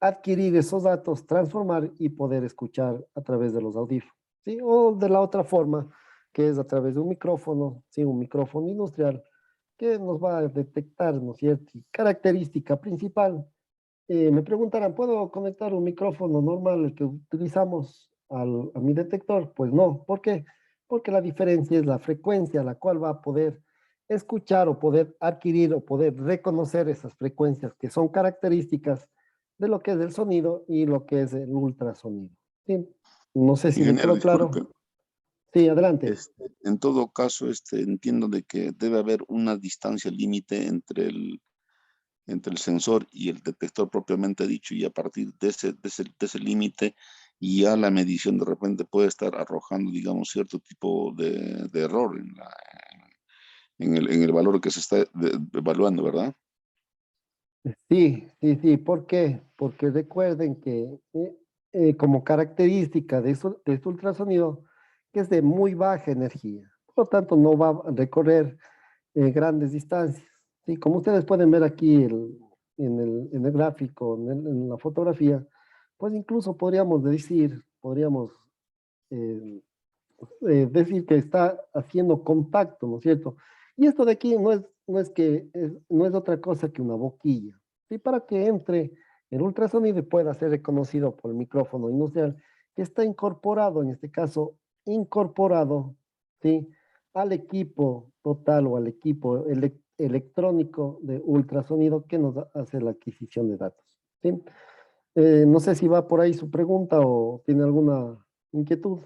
adquirir esos datos, transformar y poder escuchar a través de los audífonos, ¿sí? O de la otra forma, que es a través de un micrófono, ¿sí? Un micrófono industrial que nos va a detectar, ¿no es cierto? Y característica principal. Me preguntarán, ¿puedo conectar un micrófono normal, el que utilizamos a mi detector? Pues no. ¿Por qué? Porque la diferencia es la frecuencia a la cual va a poder escuchar o poder adquirir o poder reconocer esas frecuencias que son características de lo que es el sonido y lo que es el ultrasonido. ¿Sí? No sé si me Ingeniero, quedó disculpe. claro. Sí, adelante. En todo caso, entiendo de que debe haber una distancia límite entre el sensor y el detector propiamente dicho, y a partir de ese límite, ya la medición de repente puede estar arrojando, digamos, cierto tipo de error en el valor que se está evaluando, ¿verdad? Sí, sí, sí. ¿Por qué? Porque recuerden que como característica de este ultrasonido, que es de muy baja energía, por lo tanto no va a recorrer grandes distancias. Sí, como ustedes pueden ver aquí en el gráfico, en la fotografía, pues incluso podríamos eh, decir que está haciendo contacto, ¿no es cierto? Y esto de aquí no es otra cosa que una boquilla, ¿sí? Para que entre el ultrasonido y pueda ser reconocido por el micrófono industrial, que está incorporado, en este caso, incorporado, ¿sí? Al equipo total o al equipo electrónico de ultrasonido que nos hace la adquisición de datos, ¿sí? No sé si va por ahí su pregunta o tiene alguna inquietud.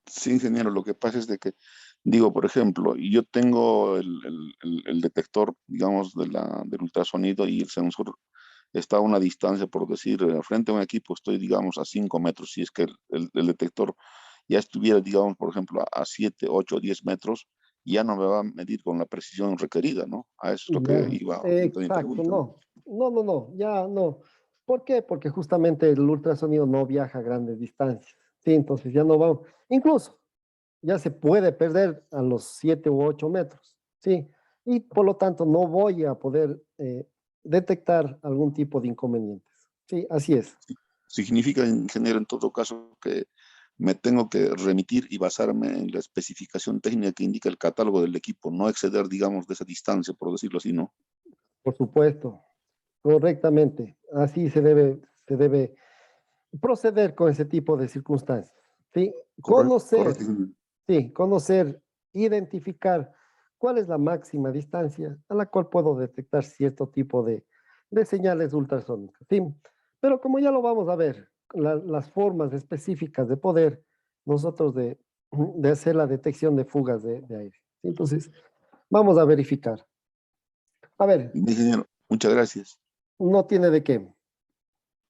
Sí, ingeniero, lo que pasa es de que, digo, por ejemplo, yo tengo el detector, digamos, del ultrasonido, y el sensor está a una distancia, por decir, frente a un equipo estoy, digamos, a 5 metros. Si es que el detector ya estuviera, digamos, por ejemplo, a 7, 8, 10 metros, ya no me va a medir con la precisión requerida, ¿no? A eso es lo que Ya, iba orientando mi exacto, pregunta, ¿no? no, ya no. ¿Por qué? Porque justamente el ultrasonido no viaja a grandes distancias, ¿sí? Entonces ya no va, incluso ya se puede perder a los 7 u 8 metros, ¿sí? Y por lo tanto no voy a poder detectar algún tipo de inconvenientes, ¿sí? Así es. Significa, ingeniero, en todo caso, que me tengo que remitir y basarme en la especificación técnica que indica el catálogo del equipo, no exceder, digamos, de esa distancia, por decirlo así, ¿no? Por supuesto, correctamente. Así se debe proceder con ese tipo de circunstancias, ¿sí? Correcto, correcto, Conocer. ingeniero. Sí, conocer, identificar cuál es la máxima distancia a la cual puedo detectar cierto tipo de señales ultrasónicas. Sí, pero como ya lo vamos a ver, las formas específicas de poder nosotros de hacer la detección de fugas de aire. ¿Sí? Entonces, vamos a verificar. A ver, Ingeniero, muchas gracias. no tiene de qué.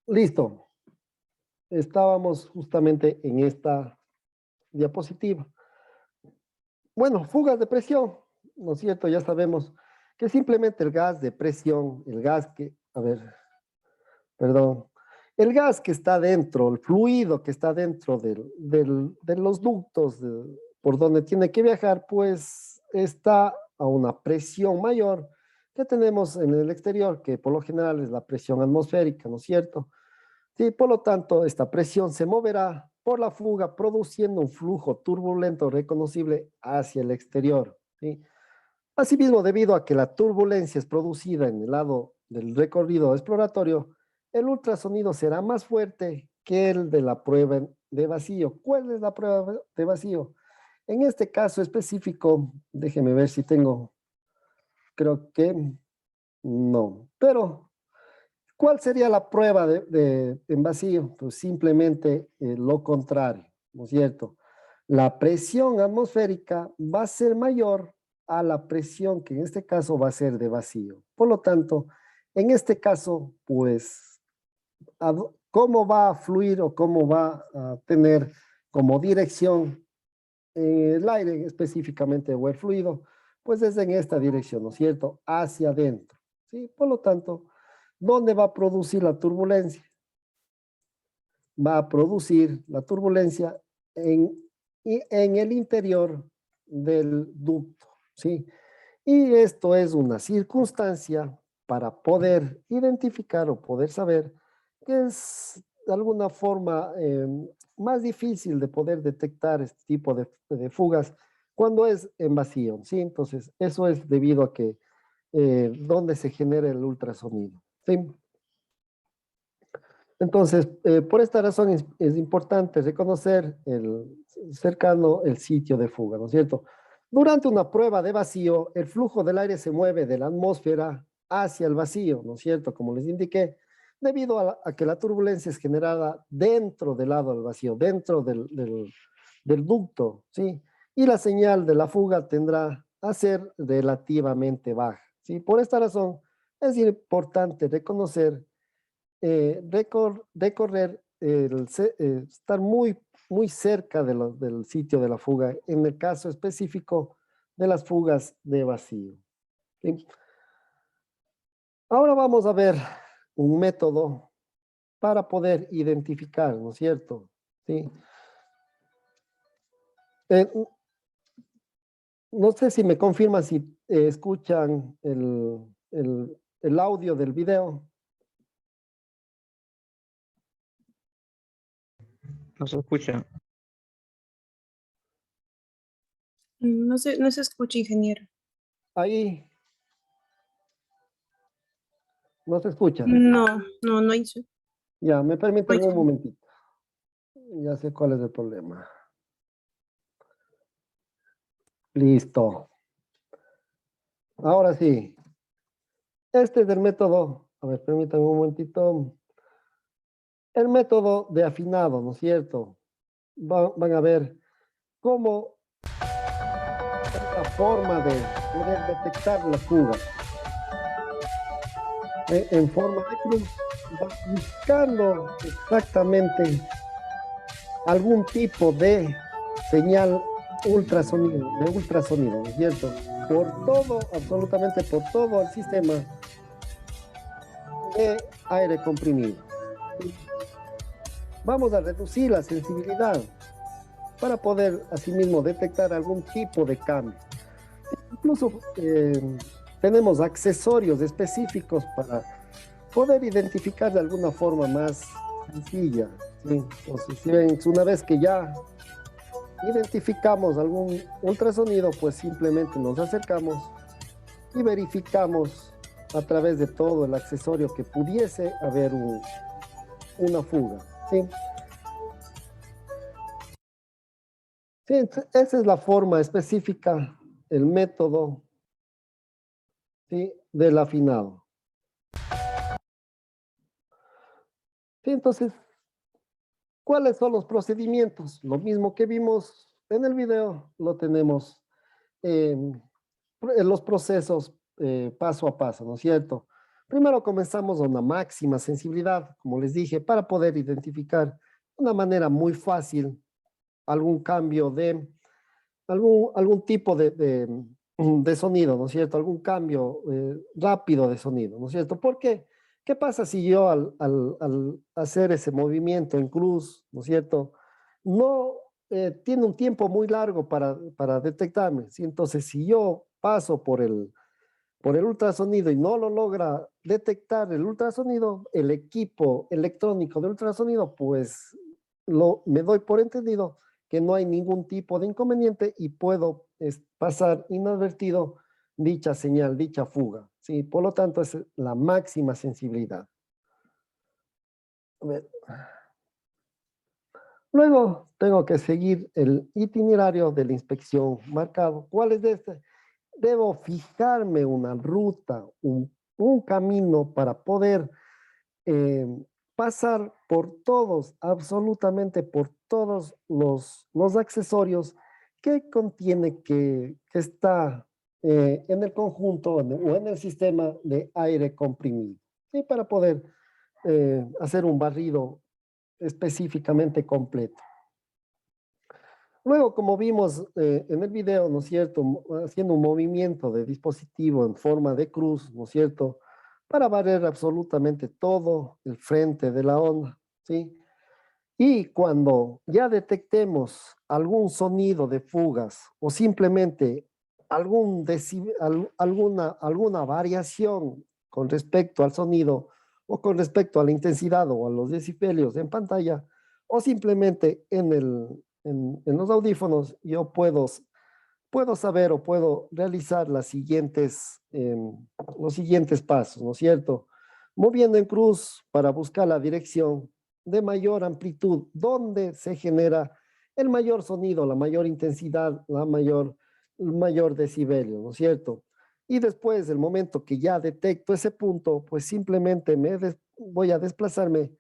Listo. Estábamos justamente en esta diapositiva. Bueno, fugas de presión, ¿no es cierto? Ya sabemos que simplemente el gas de presión, el gas que, a ver, perdón, el gas que está dentro, el fluido que está dentro de los ductos por donde tiene que viajar, pues está a una presión mayor que tenemos en el exterior, que por lo general es la presión atmosférica, ¿no es cierto? Sí, por lo tanto, esta presión se moverá por la fuga, produciendo un flujo turbulento reconocible hacia el exterior, ¿sí? Asimismo, debido a que la turbulencia es producida en el lado del recorrido exploratorio, el ultrasonido será más fuerte que el de la prueba de vacío. ¿Cuál es la prueba de vacío? En este caso específico, déjeme ver si tengo, creo que no, pero ¿cuál sería la prueba en vacío? Pues simplemente lo contrario, ¿no es cierto? La presión atmosférica va a ser mayor a la presión que en este caso va a ser de vacío. Por lo tanto, en este caso, pues, ¿cómo va a fluir o cómo va a tener como dirección el aire específicamente o el fluido? Pues es en esta dirección, ¿no es cierto? Hacia adentro, ¿sí? Por lo tanto, ¿dónde va a producir la turbulencia? Va a producir la turbulencia en, en el interior del ducto, ¿sí? Y esto es una circunstancia para poder identificar o poder saber que es de alguna forma más difícil de poder detectar este tipo de fugas cuando es en vacío, ¿sí? Entonces, eso es debido a que donde se genera el ultrasonido, ¿sí? Entonces, por esta razón es importante reconocer cercano el sitio de fuga, ¿no es cierto? Durante una prueba de vacío, el flujo del aire se mueve de la atmósfera hacia el vacío, ¿no es cierto? Como les indiqué, debido a que la turbulencia es generada dentro del lado del vacío, dentro del ducto, ¿sí? Y la señal de la fuga tendrá a ser relativamente baja, ¿sí? Por esta razón es importante reconocer, recorrer, estar muy cerca del sitio de la fuga, en el caso específico de las fugas de vacío, ¿sí? Ahora vamos a ver un método para poder identificar, ¿no es cierto? ¿Sí? Eh, no sé si me confirman si escuchan el audio del video. No se escucha. No se escucha, ingeniero. Ahí no se escucha. No hizo. Ya, me permiten un Oiga. momentito. Ya sé cuál es el problema. Listo. Ahora sí. Este es el método. A ver, permítanme un momentito. El método de afinado, ¿no es cierto? Van a ver cómo la forma de poder detectar la fuga en forma de cruz, va buscando exactamente algún tipo de señal de ultrasonido, ¿no es cierto? Por todo, absolutamente por todo el sistema de aire comprimido. Vamos a reducir la sensibilidad para poder asimismo detectar algún tipo de cambio. Incluso tenemos accesorios específicos para poder identificar de alguna forma más sencilla, ¿sí? Entonces, si ven, una vez que ya identificamos algún ultrasonido, pues simplemente nos acercamos y verificamos a través de todo el accesorio que pudiese haber una fuga, ¿sí? Sí, esa es la forma específica, el método, ¿sí?, del afinado. Sí, entonces, ¿cuáles son los procedimientos? Lo mismo que vimos en el video, lo tenemos en los procesos paso a paso, ¿no es cierto? Primero comenzamos a una máxima sensibilidad, como les dije, para poder identificar de una manera muy fácil algún cambio algún tipo de sonido, ¿no es cierto? Algún cambio rápido de sonido, ¿no es cierto? ¿Por qué? ¿Qué pasa si yo al hacer ese movimiento en cruz, ¿no es cierto? No tiene un tiempo muy largo para detectarme, ¿sí? Entonces, si yo paso por el ultrasonido y no lo logra detectar el ultrasonido, el equipo electrónico de ultrasonido, pues me doy por entendido que no hay ningún tipo de inconveniente y puedo pasar inadvertido dicha señal, dicha fuga, ¿sí? Por lo tanto, es la máxima sensibilidad. A ver. Luego tengo que seguir el itinerario de la inspección marcado. ¿Cuál es este? Debo fijarme una ruta, un camino para poder eh, pasar por todos, absolutamente por todos los accesorios que contiene que está en el conjunto o en el sistema de aire comprimido, ¿sí? Para poder hacer un barrido específicamente completo. Luego, como vimos en el video, ¿no es cierto?, haciendo un movimiento de dispositivo en forma de cruz, ¿no es cierto?, para barrer absolutamente todo el frente de la onda, ¿sí? Y cuando ya detectemos algún sonido de fugas o simplemente alguna variación con respecto al sonido o con respecto a la intensidad o a los decibelios en pantalla o simplemente en los audífonos, yo puedo saber o puedo realizar los siguientes pasos, ¿no es cierto? Moviendo en cruz para buscar la dirección de mayor amplitud, donde se genera el mayor sonido, la mayor intensidad, el mayor decibelio, ¿no es cierto? Y después, del momento que ya detecto ese punto, pues simplemente voy a desplazarme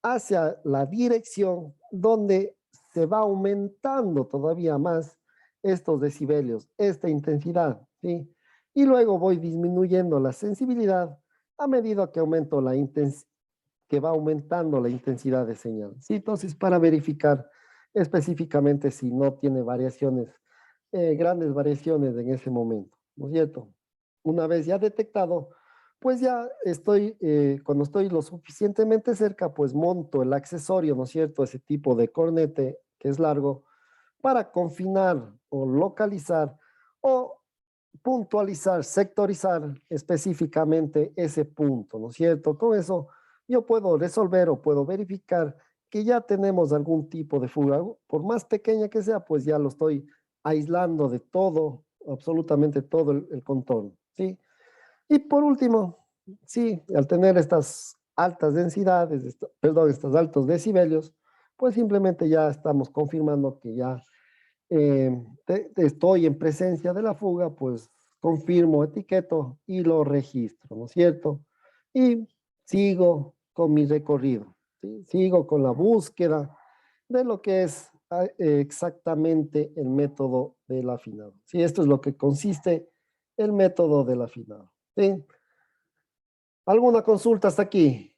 hacia la dirección donde se va aumentando todavía más estos decibelios, esta intensidad, ¿sí? Y luego voy disminuyendo la sensibilidad a medida que aumento la que va aumentando la intensidad de señal, ¿sí? Entonces, para verificar específicamente si no tiene variaciones, grandes variaciones en ese momento, ¿no es cierto? Una vez ya detectado, pues ya estoy, cuando estoy lo suficientemente cerca, pues monto el accesorio, ¿no es cierto? Ese tipo de cornete que es largo para confinar o localizar o puntualizar, sectorizar específicamente ese punto, ¿no es cierto? Con eso yo puedo resolver o puedo verificar que ya tenemos algún tipo de fuga, por más pequeña que sea, pues ya lo estoy aislando de todo, absolutamente todo el contorno, ¿sí? Y por último, sí, al tener estas altas densidades, perdón, estos altos decibelios, pues simplemente ya estamos confirmando que ya estoy en presencia de la fuga, pues confirmo, etiqueto y lo registro, ¿no es cierto? Y sigo con mi recorrido, ¿sí? Sigo con la búsqueda de lo que es exactamente el método del afinado. Sí, esto es lo que consiste el método del afinado. ¿Sí? ¿Alguna consulta hasta aquí?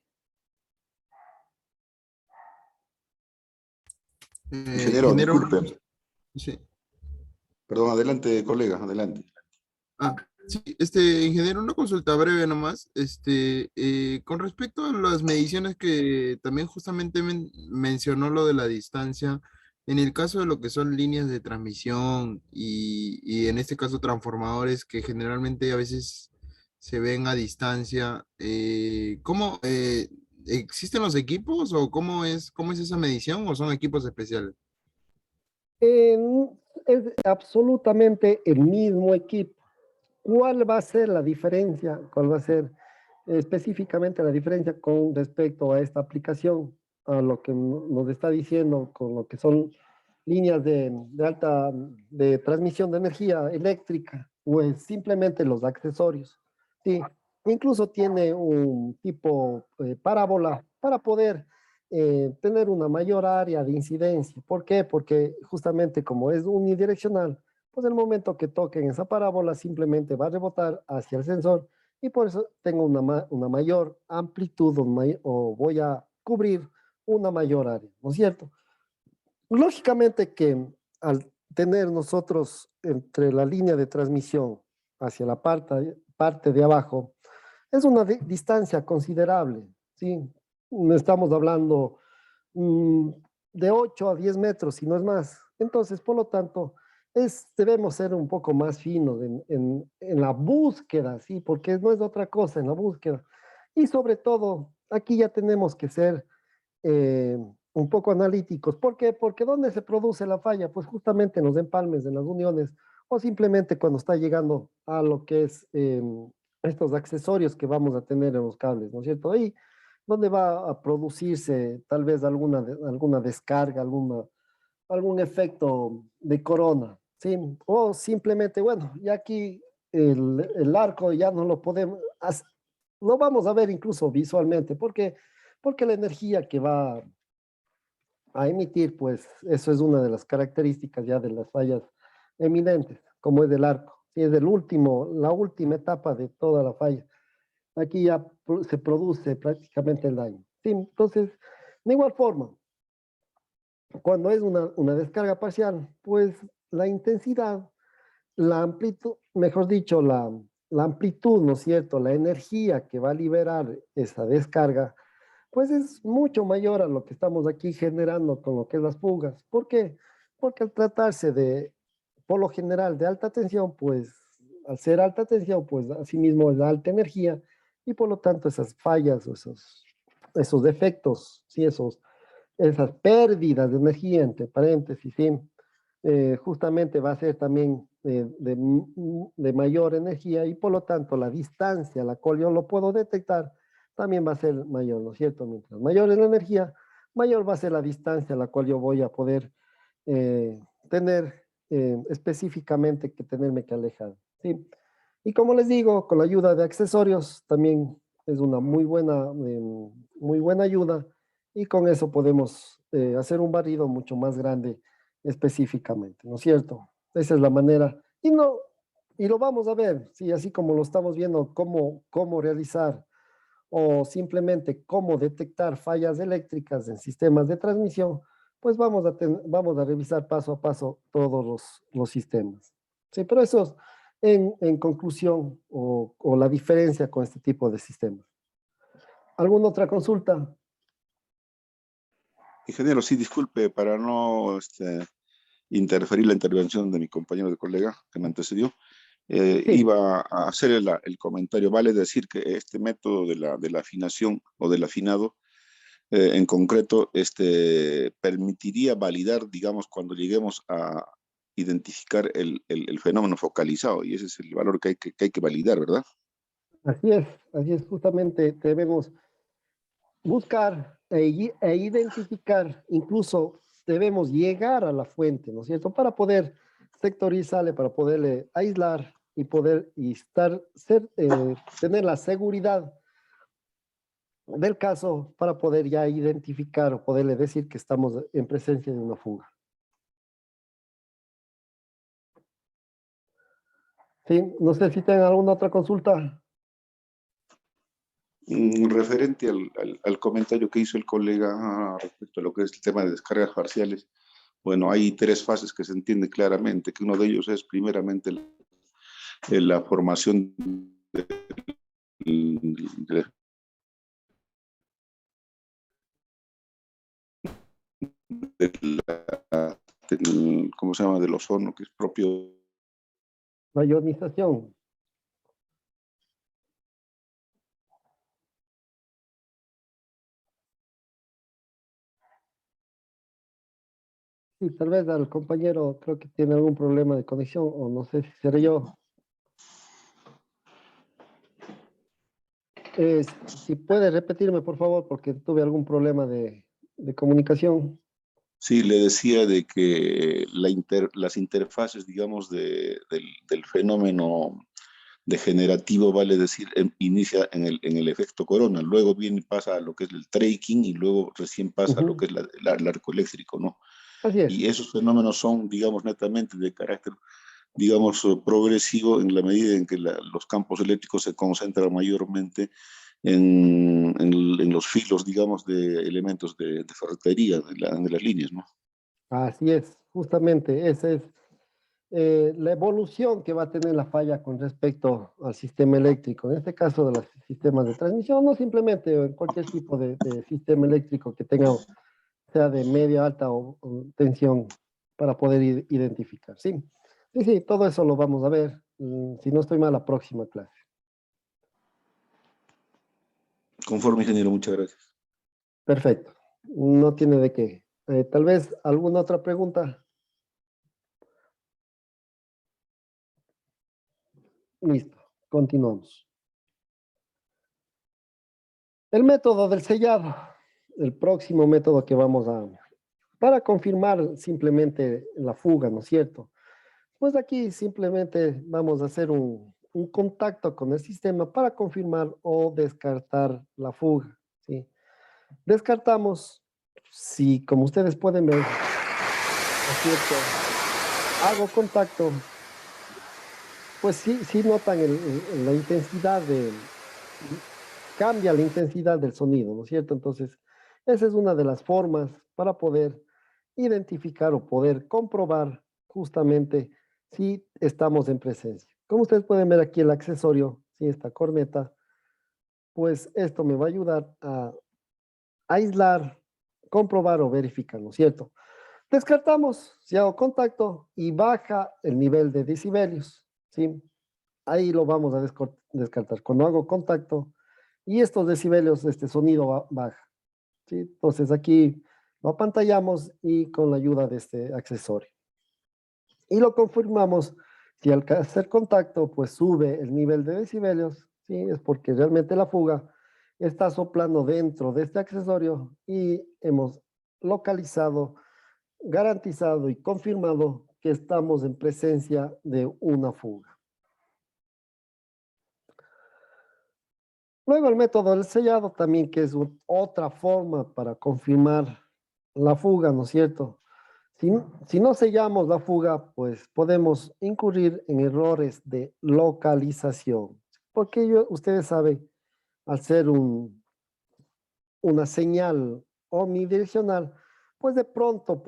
Ingeniero, Ingeniero, disculpe. sí. Perdón, adelante, colega, adelante. Ah, sí, ingeniero, una consulta breve nomás. Con respecto a las mediciones que también justamente mencionó lo de la distancia, en el caso de lo que son líneas de transmisión y en este caso transformadores que generalmente a veces se ven a distancia, ¿cómo existen los equipos o cómo es esa medición o son equipos especiales? Es absolutamente el mismo equipo. ¿Cuál va a ser la diferencia? ¿Cuál va a ser específicamente la diferencia con respecto a esta aplicación? A lo que nos está diciendo con lo que son líneas de alta de transmisión de energía eléctrica, o es simplemente los accesorios. Sí, incluso tiene un tipo parábola para poder tener una mayor área de incidencia. ¿Por qué? Porque justamente como es unidireccional, pues el momento que toquen esa parábola simplemente va a rebotar hacia el sensor y por eso tengo una mayor amplitud o voy a cubrir una mayor área, ¿no es cierto? Lógicamente que al tener nosotros entre la línea de transmisión hacia la parte de abajo, es una distancia considerable, ¿sí? No estamos hablando mm, de 8 a 10 metros, si no es más. Entonces, por lo tanto, debemos ser un poco más finos en la búsqueda, ¿sí? Porque no es otra cosa en la búsqueda. Y sobre todo, aquí ya tenemos que ser un poco analíticos. ¿Por qué? Porque ¿dónde se produce la falla? Pues justamente en los empalmes, en las uniones, o simplemente cuando está llegando a lo que es estos accesorios que vamos a tener en los cables, ¿no es cierto? Ahí donde va a producirse tal vez alguna descarga, algún efecto de corona, ¿sí? O simplemente, bueno, ya aquí el arco ya no lo podemos, lo vamos a ver incluso visualmente, porque la energía que va a emitir, pues eso es una de las características ya de las fallas eminentes, como es el arco. Si es la última etapa de toda la falla. Aquí ya se produce prácticamente el daño. Sí, entonces, de igual forma, cuando es una descarga parcial, pues la intensidad, la amplitud, mejor dicho, la amplitud, ¿no es cierto? La energía que va a liberar esa descarga pues es mucho mayor a lo que estamos aquí generando con lo que es las fugas. ¿Por qué? Porque al tratarse por lo general, de alta tensión, pues al ser alta tensión, pues asimismo es alta energía y por lo tanto esas fallas o esos defectos, ¿sí? Esas pérdidas de energía, entre paréntesis, ¿sí? Justamente va a ser también de mayor energía y por lo tanto la distancia a la cual yo lo puedo detectar también va a ser mayor, ¿no es cierto? Mientras mayor es la energía, mayor va a ser la distancia a la cual yo voy a poder eh, tener específicamente que tenerme que alejar, ¿sí? Y como les digo, con la ayuda de accesorios también es una muy buena ayuda y con eso podemos hacer un barrido mucho más grande específicamente, ¿no es cierto? Esa es la manera. Y lo vamos a ver, sí, así como lo estamos viendo, cómo realizar o simplemente cómo detectar fallas eléctricas en sistemas de transmisión, pues vamos a revisar paso a paso todos los sistemas. Sí, pero eso es en conclusión o la diferencia con este tipo de sistemas. ¿Alguna otra consulta? Ingeniero, sí, disculpe, para no interferir la intervención de mi compañero de colega que me antecedió, Sí, iba a hacer el comentario. Vale decir que este método de la afinación o del afinado, en concreto, permitiría validar, digamos, cuando lleguemos a identificar el fenómeno focalizado, y ese es el valor que hay que validar, ¿verdad? así es, justamente debemos buscar e identificar, incluso debemos llegar a la fuente, ¿no es cierto? Para poder sectorizarle, para poderle aislar y poder tener la seguridad del caso para poder ya identificar o poderle decir que estamos en presencia de una fuga. Sí, no sé si tienen alguna otra consulta. Referente al comentario que hizo el colega respecto a lo que es el tema de descargas parciales, bueno, hay tres fases que se entiende claramente, que uno de ellos es primeramente la formación de, ¿cómo se llama?, del ozono, que es propio. La ionización. Sí, tal vez al compañero creo que tiene algún problema de conexión o no sé si seré yo. Si puede repetirme, por favor, porque tuve algún problema de comunicación. Sí, le decía de que las interfaces, digamos, del fenómeno degenerativo, vale decir, inicia en el efecto corona, luego viene y pasa a lo que es el tracking y luego recién pasa a lo Ujú. que es el arco eléctrico, ¿no? Así es. Y esos fenómenos son, digamos, netamente de carácter, digamos, progresivo en la medida en que los campos eléctricos se concentran mayormente en los filos, digamos, de elementos de ferretería de las líneas, ¿no? Así es, justamente, esa es la evolución que va a tener la falla con respecto al sistema eléctrico, en este caso de los sistemas de transmisión, no simplemente en cualquier tipo de sistema eléctrico que tenga, sea de media, alta o tensión, para poder identificar. Sí, sí, sí, todo eso lo vamos a ver, si no estoy mal, la próxima clase. Conforme, ingeniero, muchas gracias. Perfecto, no tiene de qué. Tal vez alguna otra pregunta. Listo, continuamos. El método del sellado, el próximo método que vamos para confirmar simplemente la fuga, ¿no es cierto? Pues aquí simplemente vamos a hacer un contacto con el sistema para confirmar o descartar la fuga, ¿sí? Descartamos, si como ustedes pueden ver, ¿no es cierto? Hago contacto, pues sí, sí notan la intensidad cambia la intensidad del sonido, ¿no es cierto? Entonces, esa es una de las formas para poder identificar o poder comprobar justamente si estamos en presencia. Como ustedes pueden ver aquí el accesorio, si esta corneta, pues esto me va a ayudar a aislar, comprobar o verificar, ¿no es cierto? Descartamos, si hago contacto y baja el nivel de decibelios, ¿sí? Ahí lo vamos a descartar. Cuando hago contacto y estos decibelios, este sonido baja, ¿sí? Entonces aquí lo apantallamos y con la ayuda de este accesorio. Y lo confirmamos, si al hacer contacto, pues sube el nivel de decibelios, ¿sí? Es porque realmente la fuga está soplando dentro de este accesorio y hemos localizado, garantizado y confirmado que estamos en presencia de una fuga. Luego el método del sellado también, que es otra forma para confirmar la fuga, ¿no es cierto? Si no sellamos la fuga, pues podemos incurrir en errores de localización. Porque ustedes saben, al ser una señal omnidireccional, pues de pronto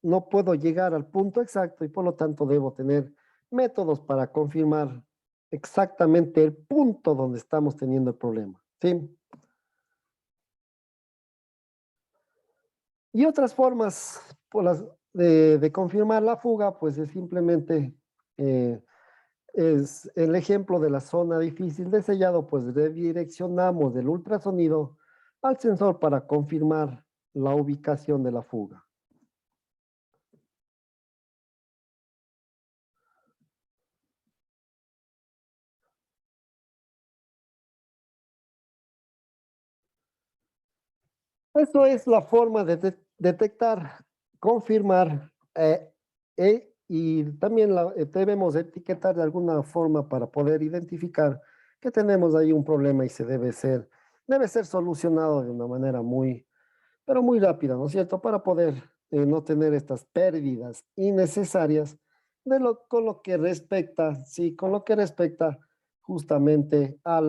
no puedo llegar al punto exacto y por lo tanto debo tener métodos para confirmar exactamente el punto donde estamos teniendo el problema, ¿sí? Y otras formas de confirmar la fuga, pues es simplemente, eh, es el ejemplo de la zona difícil de sellado, pues redireccionamos el ultrasonido al sensor para confirmar la ubicación de la fuga. Eso es la forma de detectar, confirmar y también debemos etiquetar de alguna forma para poder identificar que tenemos ahí un problema y debe ser solucionado de una manera pero muy rápida, ¿no es cierto? Para poder no tener estas pérdidas innecesarias con lo que respecta, sí, con lo que respecta justamente a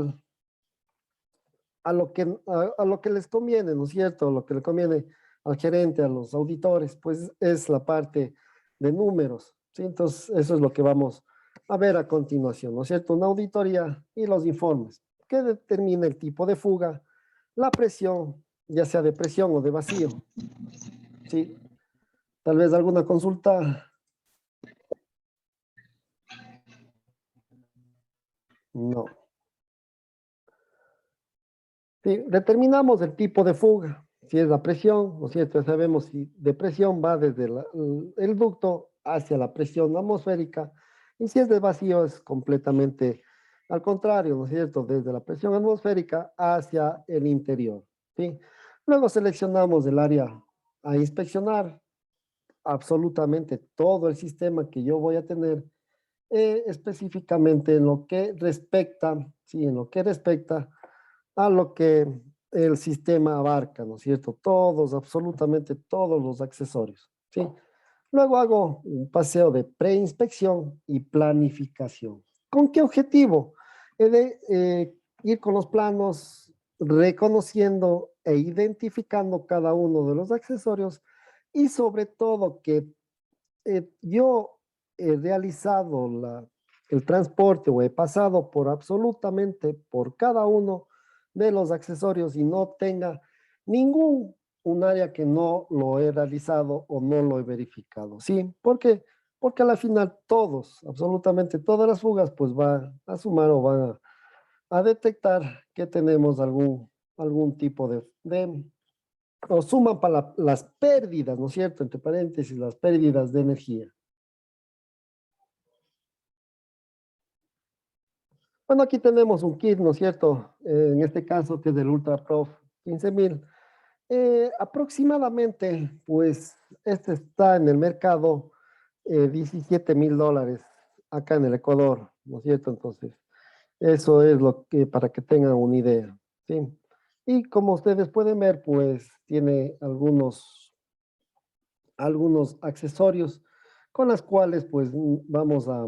lo que les conviene, ¿no es cierto? Lo que le conviene al gerente, a los auditores, pues es la parte de números, ¿sí? Entonces, eso es lo que vamos a ver a continuación, ¿no es cierto? Una auditoría y los informes que determina el tipo de fuga, la presión, ya sea de presión o de vacío, ¿sí? Tal vez alguna consulta. No. Sí, determinamos el tipo de fuga, si es la presión, ¿no es cierto? Ya sabemos si de presión va desde el ducto hacia la presión atmosférica, y si es de vacío es completamente al contrario, ¿no es cierto? Desde la presión atmosférica hacia el interior, ¿sí? Luego seleccionamos el área a inspeccionar, absolutamente todo el sistema que yo voy a tener, específicamente en lo que respecta, ¿sí? En lo que respecta a lo que el sistema abarca, ¿no es cierto? Todos, absolutamente todos los accesorios, ¿sí? Luego hago un paseo de preinspección y planificación. ¿Con qué objetivo? Ir con los planos, reconociendo e identificando cada uno de los accesorios y sobre todo que yo he realizado el transporte o he pasado por absolutamente por cada uno de los accesorios y no tenga un área que no lo he realizado o no lo he verificado. ¿Sí? ¿Por qué? Porque a la final todos, absolutamente todas las fugas, pues van a sumar o van a detectar que tenemos algún tipo o suman para las pérdidas, ¿no es cierto? Entre paréntesis, las pérdidas de energía. Bueno, aquí tenemos un kit, ¿no es cierto? En este caso, que es del Ultra Pro 15,000. Aproximadamente, pues, este está en el mercado $17,000 acá en el Ecuador, ¿no es cierto? Entonces, eso es lo que, para que tengan una idea, ¿sí? Y como ustedes pueden ver, pues, tiene algunos accesorios con las cuales, pues, vamos a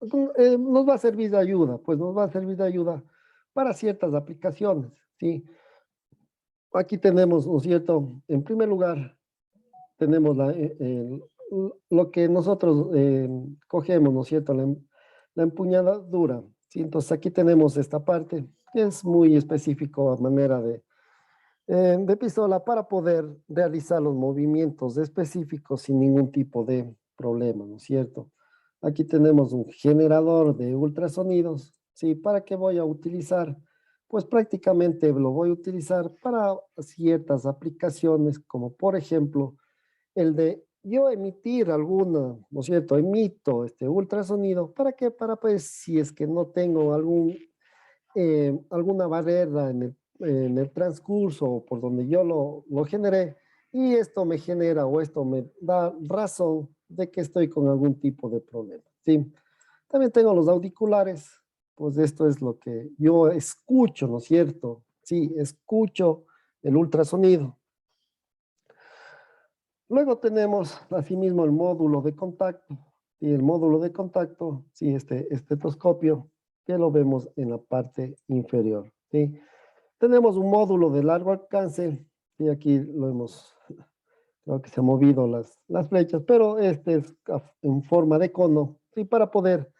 nos va a servir de ayuda, pues nos va a servir de ayuda para ciertas aplicaciones, ¿sí? Aquí tenemos, ¿no es cierto? En primer lugar, tenemos lo que nosotros cogemos, ¿no es cierto? La empuñadura, ¿sí? Entonces aquí tenemos esta parte que es muy específico a manera de pistola para poder realizar los movimientos específicos sin ningún tipo de problema, ¿no es cierto? Aquí tenemos un generador de ultrasonidos, ¿sí? ¿Para qué voy a utilizar? Pues prácticamente lo voy a utilizar para ciertas aplicaciones, como por ejemplo el de yo emitir alguna, ¿no es cierto? Emito este ultrasonido, ¿para qué? Para pues si es que no tengo alguna barrera en el transcurso por donde yo lo generé y esto me genera o esto me da razón de que estoy con algún tipo de problema, ¿sí? También tengo los auriculares pues esto es lo que yo escucho, ¿no es cierto? Sí, escucho el ultrasonido. Luego tenemos asimismo el módulo de contacto. Y el módulo de contacto, sí, este estetoscopio, que lo vemos en la parte inferior, ¿sí? Tenemos un módulo de largo alcance, y aquí lo hemos, creo que se han movido las flechas, pero este es en forma de cono, ¿sí? Para poder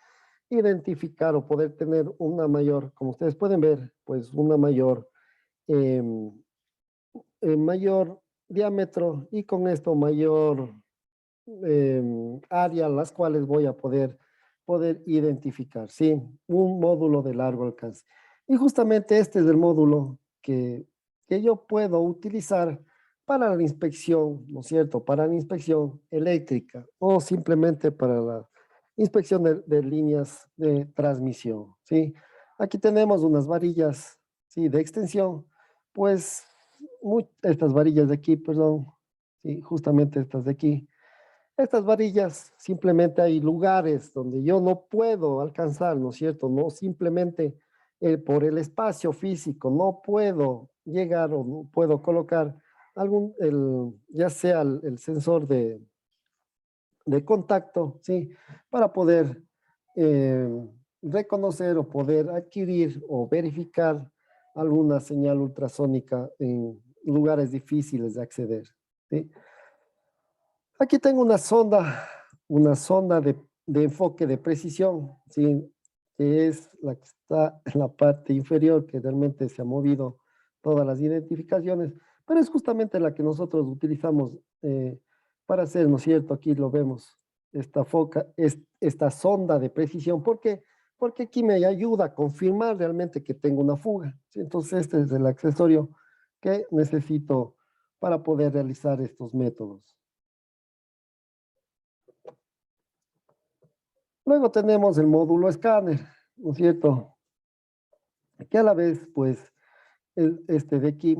identificar o poder tener una mayor, como ustedes pueden ver, pues una mayor, em, mayor diámetro y con esto mayor área las cuales voy a poder identificar, ¿sí? Un módulo de largo alcance. Y justamente este es el módulo que yo puedo utilizar para la inspección, ¿no es cierto? Para la inspección eléctrica o simplemente para la inspección de líneas de transmisión, ¿sí? Aquí tenemos unas varillas, ¿sí? De extensión, pues estas varillas de aquí, perdón, sí, justamente estas de aquí. Estas varillas, simplemente hay lugares donde yo no puedo alcanzar, ¿no es cierto? No simplemente por el espacio físico, no puedo llegar o no puedo colocar ya sea el sensor de contacto, ¿sí? Para poder eh, reconocer o poder adquirir o verificar alguna señal ultrasónica en lugares difíciles de acceder, ¿sí? Aquí tengo una sonda de enfoque de precisión, ¿sí? Que es la que está en la parte inferior, que realmente se ha movido todas las identificaciones, pero es justamente la que nosotros utilizamos para hacer, ¿no es cierto? Aquí lo vemos, esta sonda de precisión. ¿Por qué? Porque aquí me ayuda a confirmar realmente que tengo una fuga, ¿sí? Entonces este es el accesorio que necesito para poder realizar estos métodos. Luego tenemos el módulo escáner, ¿no es cierto? Que a la vez, pues, este de aquí,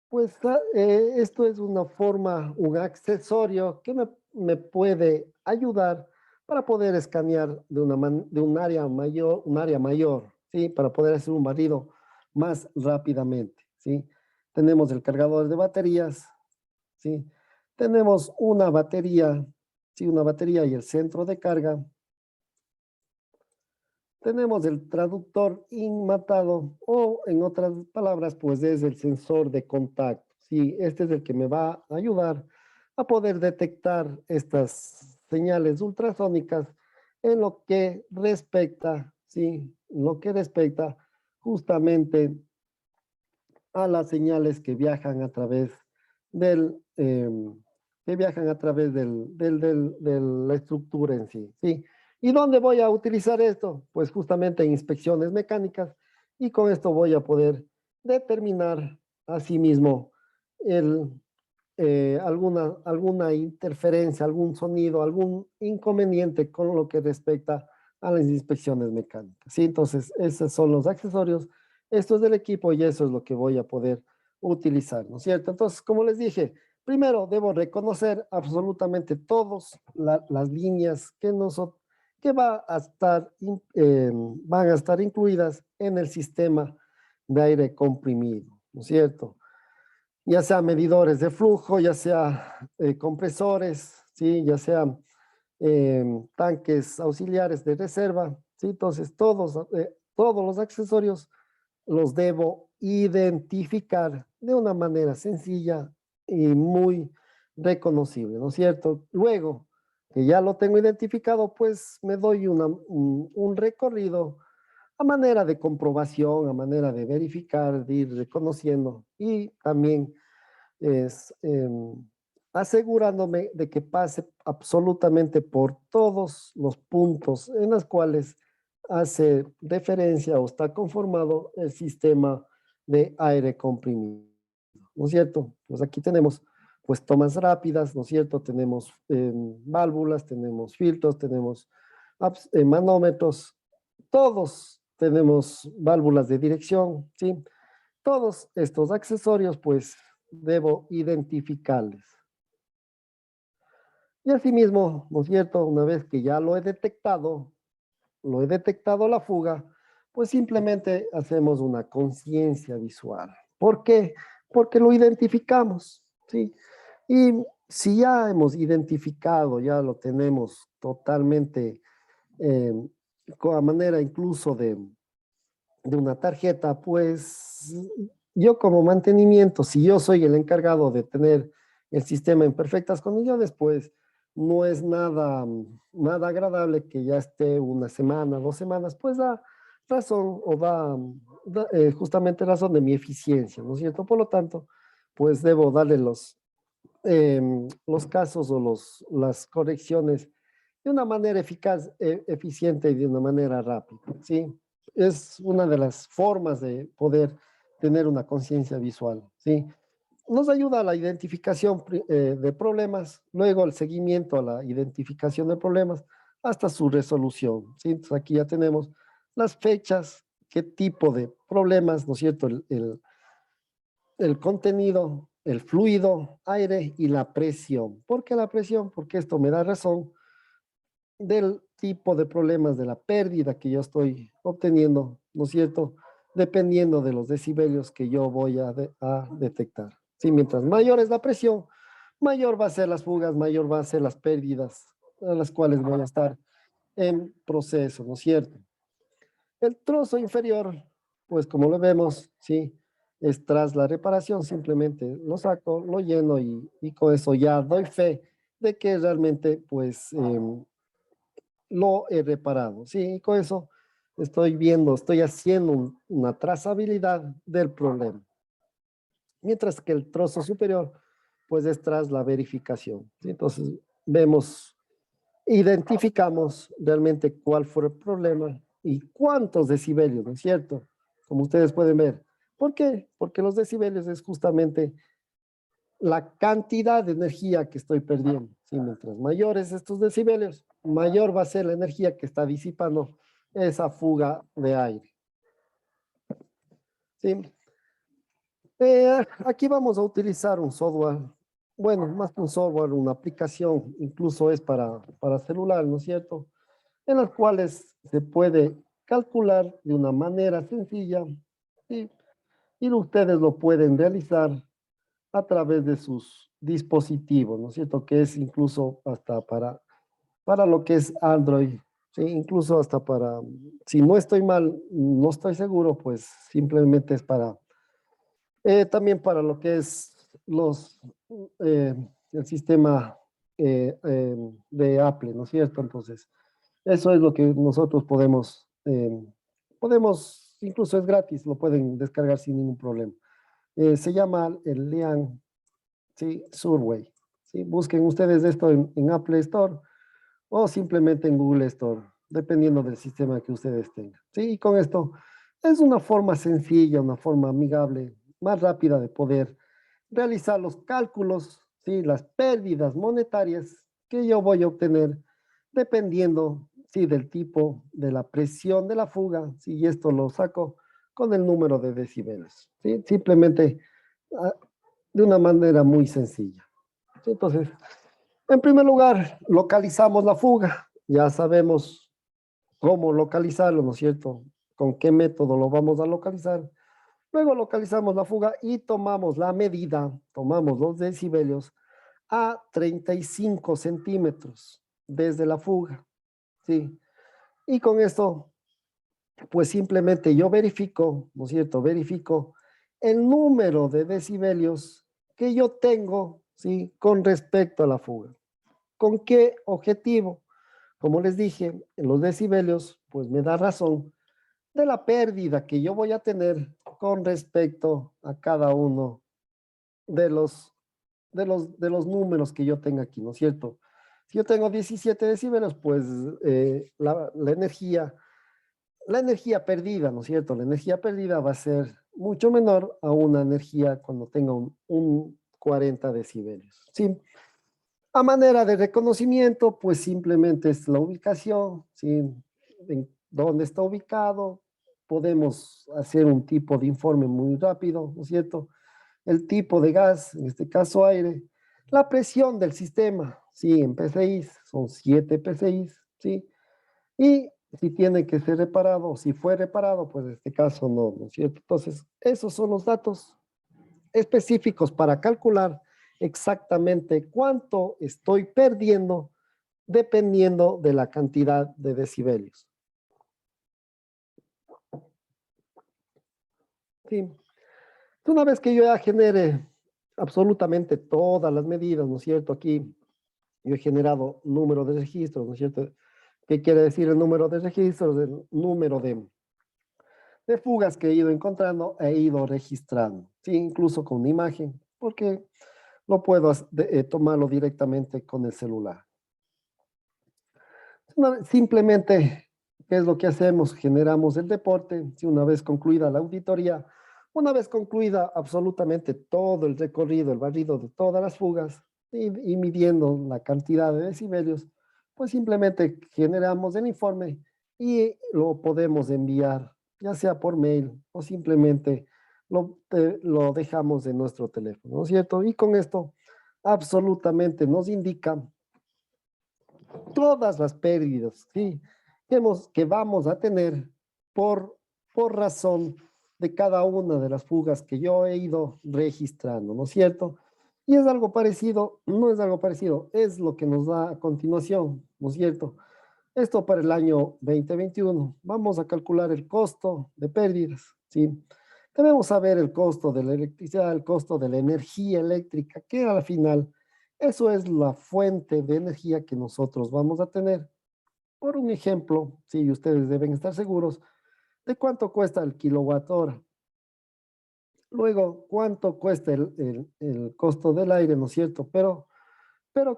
pues, esto es una forma, un accesorio que me puede ayudar para poder escanear de un área mayor, ¿sí? Para poder hacer un barrido más rápidamente, ¿sí? Tenemos el cargador de baterías, ¿sí? Tenemos una batería, ¿sí? Una batería y el centro de carga. Tenemos el traductor inmatado o en otras palabras, pues es el sensor de contacto. Sí, este es el que me va a ayudar a poder detectar estas señales ultrasónicas en lo que respecta, sí, en lo que respecta justamente a las señales que viajan a través de la estructura en sí, ¿sí? ¿Y dónde voy a utilizar esto? Pues justamente en inspecciones mecánicas y con esto voy a poder determinar asimismo alguna interferencia, algún sonido, algún inconveniente con lo que respecta a las inspecciones mecánicas, ¿sí? Entonces, esos son los accesorios. Esto es del equipo y eso es lo que voy a poder utilizar, ¿no es cierto? Entonces, como les dije, primero debo reconocer absolutamente todas las líneas que van a estar incluidas en el sistema de aire comprimido, ¿no es cierto? Ya sea medidores de flujo, ya sea compresores, ¿sí? Ya sea tanques auxiliares de reserva, ¿sí? Entonces, todos los accesorios los debo identificar de una manera sencilla y muy reconocible, ¿no es cierto? Luego que ya lo tengo identificado, pues me doy un recorrido a manera de comprobación, a manera de verificar, de ir reconociendo y también es asegurándome de que pase absolutamente por todos los puntos en los cuales hace referencia o está conformado el sistema de aire comprimido, ¿no es cierto? Pues aquí tenemos pues tomas rápidas, ¿no es cierto? Tenemos válvulas, tenemos filtros, tenemos manómetros, todos tenemos válvulas de dirección, ¿sí? Todos estos accesorios pues debo identificarles. Y asimismo, ¿no es cierto? Una vez que ya lo he detectado la fuga, pues simplemente hacemos una conciencia visual. ¿Por qué? Porque lo identificamos, ¿sí? Y si ya hemos identificado, ya lo tenemos totalmente eh, con la manera incluso de una tarjeta, pues yo como mantenimiento, si yo soy el encargado de tener el sistema en perfectas condiciones, pues no es nada agradable que ya esté una semana, 2 semanas, pues da razón o da justamente razón de mi eficiencia, ¿no es cierto? Por lo tanto, pues debo darle los casos o las correcciones de una manera eficaz, eficiente y de una manera rápida, ¿sí? Es una de las formas de poder tener una conciencia visual, ¿sí? Nos ayuda a la identificación de problemas, luego el seguimiento a la identificación de problemas hasta su resolución, ¿sí? Entonces aquí ya tenemos las fechas, qué tipo de problemas, ¿no es cierto? El contenido, el fluido, aire y la presión. ¿Por qué la presión? Porque esto me da razón del tipo de problemas de la pérdida que yo estoy obteniendo, ¿no es cierto? Dependiendo de los decibelios que yo voy a detectar. Sí, mientras mayor es la presión, mayor va a ser las fugas, mayor va a ser las pérdidas a las cuales voy a estar en proceso, ¿no es cierto? El trozo inferior, pues como lo vemos, sí, es tras la reparación, simplemente lo saco, lo lleno y con eso ya doy fe de que realmente, pues, lo he reparado. Sí, con eso estoy viendo, estoy haciendo una trazabilidad del problema. Mientras que el trozo superior, pues es tras la verificación. ¿Sí? Entonces, vemos, identificamos realmente cuál fue el problema y cuántos decibelios, ¿no es cierto? Como ustedes pueden ver. ¿Por qué? Porque los decibelios es justamente la cantidad de energía que estoy perdiendo. ¿Sí? Mientras mayores estos decibelios, mayor va a ser la energía que está disipando esa fuga de aire. ¿Sí? Aquí vamos a utilizar un software, bueno, más que un software, una aplicación, incluso es para celular, ¿no es cierto? En las cuales se puede calcular de una manera sencilla, ¿sí? Y ustedes lo pueden realizar a través de sus dispositivos, ¿no es cierto? Que es incluso hasta para lo que es Android, ¿sí? Incluso hasta para, si no estoy mal, no estoy seguro, pues simplemente es también para lo que es eh, el sistema de Apple, ¿no es cierto? Entonces, eso es lo que nosotros podemos, incluso es gratis, lo pueden descargar sin ningún problema. Se llama el Lian, ¿sí? Survey, ¿sí? Busquen ustedes esto en Apple Store o simplemente en Google Store, dependiendo del sistema que ustedes tengan, ¿sí? Y con esto es una forma sencilla, una forma amigable, más rápida de poder realizar los cálculos, ¿sí? Las pérdidas monetarias que yo voy a obtener dependiendo, ¿sí? Del tipo, de la presión de la fuga, ¿sí? Y esto lo saco con el número de decibeles, ¿sí? Simplemente ah, de una manera muy sencilla. ¿Sí? Entonces, en primer lugar, localizamos la fuga. Ya sabemos cómo localizarlo, ¿no es cierto? Con qué método lo vamos a localizar. Luego localizamos la fuga y tomamos la medida, tomamos los decibelios a 35 centímetros desde la fuga, ¿sí? Y con esto, pues simplemente yo verifico, ¿no es cierto? Verifico el número de decibelios que yo tengo, ¿sí? Con respecto a la fuga. ¿Con qué objetivo? Como les dije, en los decibelios, pues me da razón de la pérdida que yo voy a tener con respecto a cada uno de los números que yo tenga aquí, ¿no es cierto? Si yo tengo 17 decibelios, pues la energía perdida, ¿no es cierto? La energía perdida va a ser mucho menor a una energía cuando tenga un 40 decibelios, ¿sí? A manera de reconocimiento, pues simplemente es la ubicación, ¿sí? En dónde está ubicado. Podemos hacer un tipo de informe muy rápido, ¿no es cierto? El tipo de gas, en este caso aire, la presión del sistema, ¿sí? En PCI, son 7 PCI, ¿sí? Y si tiene que ser reparado, si fue reparado, pues en este caso no, ¿no es cierto? Entonces, esos son los datos específicos para calcular exactamente cuánto estoy perdiendo dependiendo de la cantidad de decibelios. Sí. Una vez que yo ya genere absolutamente todas las medidas, ¿no es cierto? Aquí yo he generado número de registros, ¿no es cierto? ¿Qué quiere decir el número de registros? El número de fugas que he ido encontrando, he ido registrando, ¿sí? Incluso con una imagen, porque no puedo tomarlo directamente con el celular. Simplemente, ¿qué es lo que hacemos? Generamos el reporte, si una vez concluida la auditoría, una vez concluida absolutamente todo el recorrido, el barrido de todas las fugas y midiendo la cantidad de decibelios, pues simplemente generamos el informe y lo podemos enviar, ya sea por mail o simplemente lo dejamos en nuestro teléfono, ¿no es cierto? Y con esto absolutamente nos indica todas las pérdidas, ¿sí? Que vamos a tener por, por razón de cada una de las fugas que yo he ido registrando, ¿no es cierto? Y es algo parecido, no es algo parecido, es lo que nos da a continuación, ¿no es cierto? Esto para el año 2021. Vamos a calcular el costo de pérdidas, ¿sí? Debemos saber el costo de la electricidad, el costo de la energía eléctrica, que al final, eso es la fuente de energía que nosotros vamos a tener. Por un ejemplo, sí, ustedes deben estar seguros de cuánto cuesta el kilowatt hora. Luego, cuánto cuesta el costo del aire, ¿no es cierto? Pero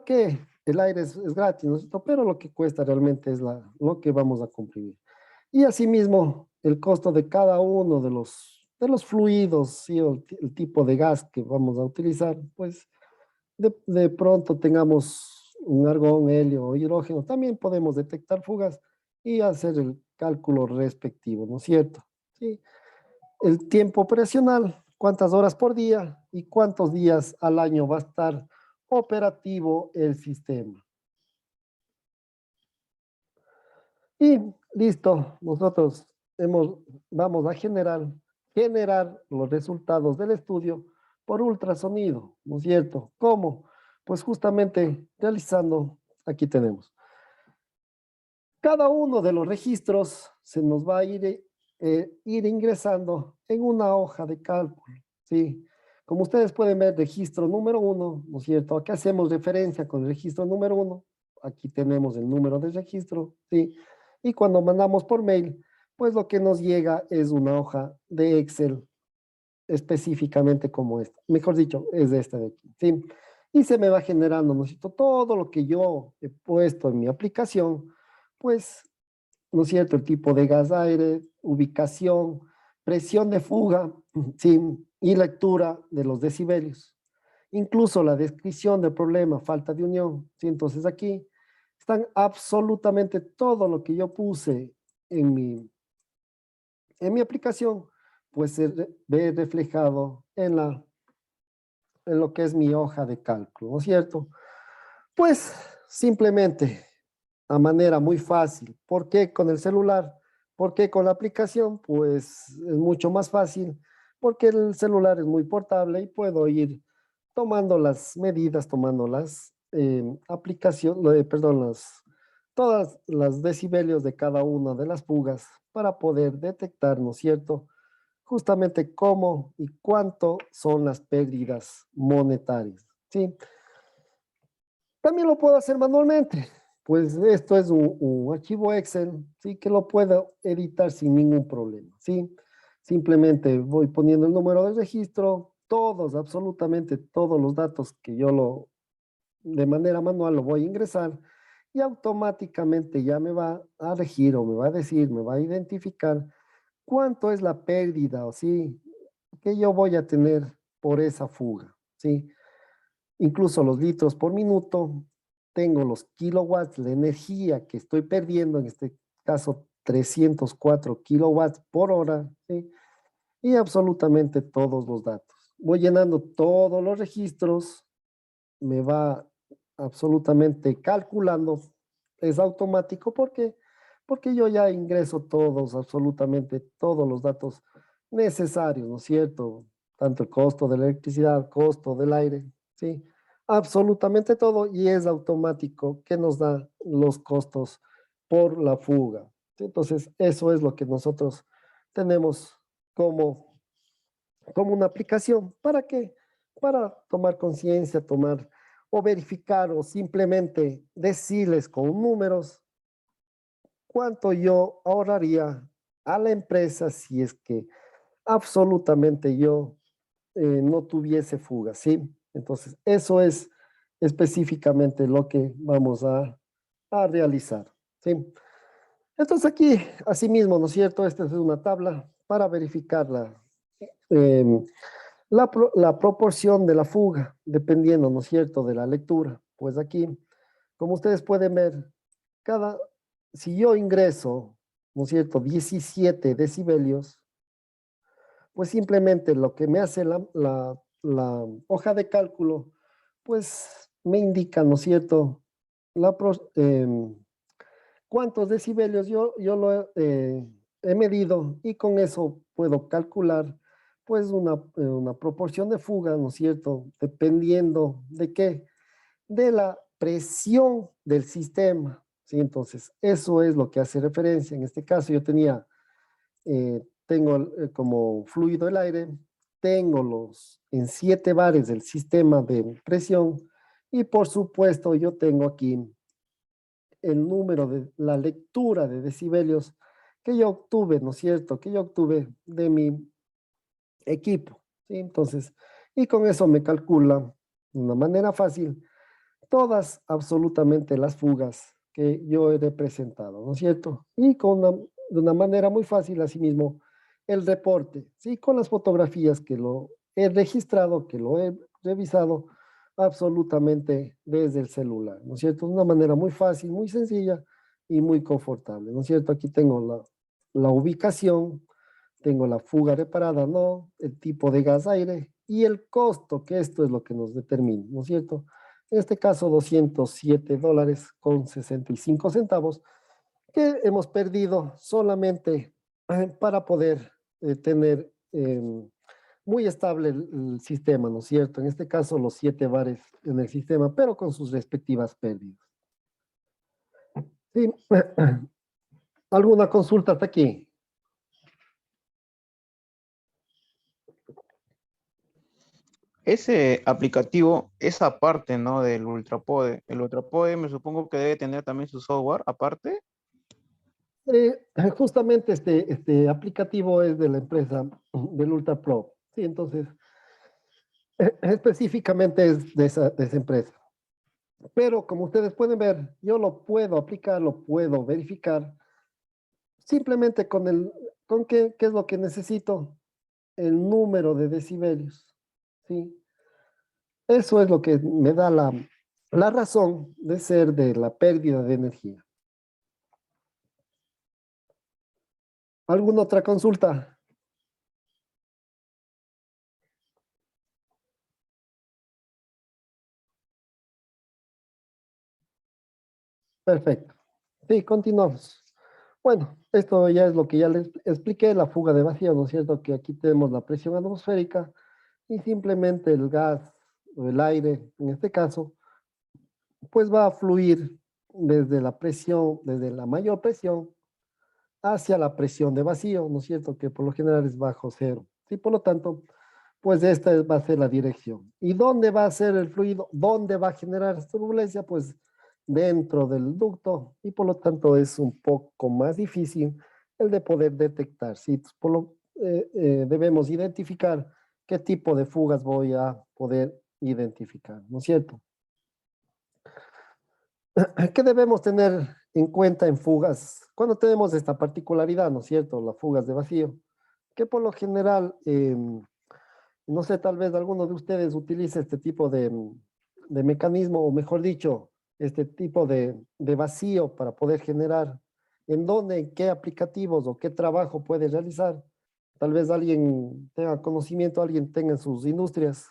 ¿qué? El aire es gratis, ¿no es cierto? Pero lo que cuesta realmente es lo que vamos a comprimir. Y asimismo, el costo de cada uno de los fluidos, ¿sí? O el tipo de gas que vamos a utilizar, pues de pronto tengamos un argón, helio o hidrógeno, también podemos detectar fugas y hacer el cálculo respectivo, ¿no es cierto? Sí. El tiempo operacional, cuántas horas por día y cuántos días al año va a estar operativo el sistema. Y listo, nosotros vamos a generar los resultados del estudio por ultrasonido, ¿no es cierto? ¿Cómo? Pues justamente realizando, aquí tenemos. Cada uno de los registros se nos va a ir ingresando en una hoja de cálculo, ¿sí? Como ustedes pueden ver, registro número 1, ¿no es cierto? Aquí hacemos referencia con el registro número 1. Aquí tenemos el número de registro, ¿sí? Y cuando mandamos por mail, pues lo que nos llega es una hoja de Excel específicamente como esta. Mejor dicho, es esta de aquí, ¿sí? Y se me va generando, ¿no es cierto? Todo lo que yo he puesto en mi aplicación, pues, ¿no es cierto? El tipo de gas aire, ubicación, presión de fuga, ¿sí? Y lectura de los decibelios. Incluso la descripción del problema, falta de unión, ¿sí? Entonces aquí están absolutamente todo lo que yo puse en mi aplicación, pues se ve reflejado en lo que es mi hoja de cálculo, ¿no es cierto? Pues simplemente, a manera muy fácil. ¿Por qué con el celular? ¿Por qué con la aplicación? Pues es mucho más fácil, porque el celular es muy portable y puedo ir tomando las medidas, tomando las aplicaciones, perdón, todas las decibelios de cada una de las fugas para poder detectar, ¿no es cierto? Justamente cómo y cuánto son las pérdidas monetarias, ¿sí? También lo puedo hacer manualmente. Pues esto es un archivo Excel, ¿sí? Que lo puedo editar sin ningún problema, ¿sí? Simplemente voy poniendo el número de registro, todos, absolutamente todos los datos que yo de manera manual lo voy a ingresar y automáticamente ya me va a regir o me va a decir, me va a identificar cuánto es la pérdida, o sí, que yo voy a tener por esa fuga, ¿sí? Incluso los litros por minuto, tengo los kilowatts, la energía que estoy perdiendo, en este caso 304 kilowatts por hora, ¿sí? Y absolutamente todos los datos. Voy llenando todos los registros, me va absolutamente calculando, es automático, ¿por qué? porque yo ya ingreso todos, absolutamente todos los datos necesarios, ¿no es cierto? Tanto el costo de la electricidad, costo del aire, ¿sí? Absolutamente todo y es automático que nos da los costos por la fuga. ¿Sí? Entonces, eso es lo que nosotros tenemos como, como una aplicación. ¿Para qué? Para tomar conciencia, tomar o verificar o simplemente decirles con números cuánto yo ahorraría a la empresa si es que absolutamente yo no tuviese fuga, ¿sí? Entonces, eso es específicamente lo que vamos a realizar, ¿sí? Entonces aquí, asimismo, ¿no es cierto? Esta es una tabla para verificar em, la proporción de la fuga, dependiendo, ¿no es cierto?, de la lectura. Pues aquí, como ustedes pueden ver, cada, si yo ingreso, ¿no es cierto?, 17 decibelios, pues simplemente lo que me hace la hoja de cálculo, pues me indica, ¿no es cierto?, cuántos decibelios yo lo he medido y con eso puedo calcular pues una proporción de fuga, ¿no es cierto?, dependiendo de qué, de la presión del sistema, ¿sí? Entonces, eso es lo que hace referencia. En este caso yo tengo como fluido el aire, tengo en 7 bares del sistema de presión y por supuesto yo tengo aquí el número de la lectura de decibelios que yo obtuve, ¿no es cierto? Que yo obtuve de mi equipo, ¿sí? Entonces, y con eso me calcula de una manera fácil todas absolutamente las fugas que yo he representado, ¿no es cierto? Y de una manera muy fácil, asimismo, el reporte, ¿sí? Con las fotografías que lo he registrado, que lo he revisado absolutamente desde el celular, ¿no es cierto? De una manera muy fácil, muy sencilla y muy confortable, ¿no es cierto? Aquí tengo la ubicación, tengo la fuga reparada, no, el tipo de gas aire y el costo, que esto es lo que nos determina, ¿no es cierto? En este caso, $207.65, que hemos perdido solamente para poder tener muy estable el sistema, ¿no es cierto? En este caso, los 7 bares en el sistema, pero con sus respectivas pérdidas. Sí. ¿Alguna consulta hasta aquí? Ese aplicativo, esa parte, ¿no? Del UltraPode. El UltraPode me supongo que debe tener también su software aparte. Eh, Justamente este aplicativo es de la empresa del Ultra Pro. Sí, entonces, específicamente es de esa empresa. Pero como ustedes pueden ver, yo lo puedo aplicar, lo puedo verificar simplemente con qué es lo que necesito, el número de decibelios, ¿sí? Eso es lo que me da la razón de ser de la pérdida de energía. ¿Alguna otra consulta? Perfecto. Sí, continuamos. Bueno, esto ya es lo que ya les expliqué, la fuga de vacío, ¿no es cierto? Que aquí tenemos la presión atmosférica y simplemente el gas o el aire, en este caso, pues va a fluir desde la presión, desde la mayor presión hacia la presión de vacío, ¿no es cierto? Que por lo general es bajo cero. Sí, por lo tanto, pues va a ser la dirección. ¿Y dónde va a ser el fluido? ¿Dónde va a generar turbulencia? Pues dentro del ducto y por lo tanto es un poco más difícil el de poder detectar. ¿Sí? Entonces, debemos identificar qué tipo de fugas voy a poder identificar, ¿no es cierto? ¿Qué debemos tener en cuenta en fugas? Cuando tenemos esta particularidad, ¿no es cierto? Las fugas de vacío, que por lo general, no sé, tal vez alguno de ustedes utilice este tipo de mecanismo, o mejor dicho, este tipo de vacío para poder generar en dónde, en qué aplicativos o qué trabajo puede realizar. Tal vez alguien tenga conocimiento, alguien tenga en sus industrias.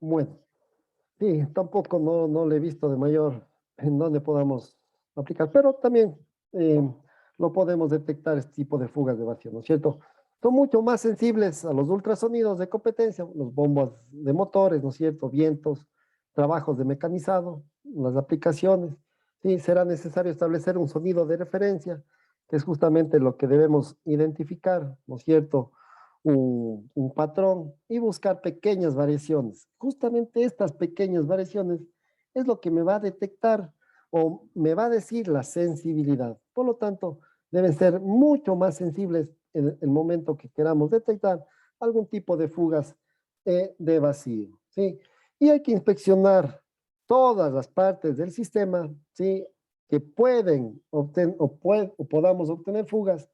Bueno, sí, tampoco no le he visto de mayor en dónde podamos aplicar, pero también eh, lo podemos detectar este tipo de fugas de vacío, ¿no es cierto? Son mucho más sensibles a los ultrasonidos de competencia, los bombos de motores, ¿no es cierto? Vientos, trabajos de mecanizado, las aplicaciones. Sí, será necesario establecer un sonido de referencia, que es justamente lo que debemos identificar, ¿no es cierto? Un patrón y buscar pequeñas variaciones. Justamente estas pequeñas variaciones es lo que me va a detectar o me va a decir la sensibilidad. Por lo tanto, deben ser mucho más sensibles en el momento que queramos detectar algún tipo de fugas de vacío, ¿sí? Y hay que inspeccionar todas las partes del sistema, ¿sí? Que pueden obtener o podamos obtener fugas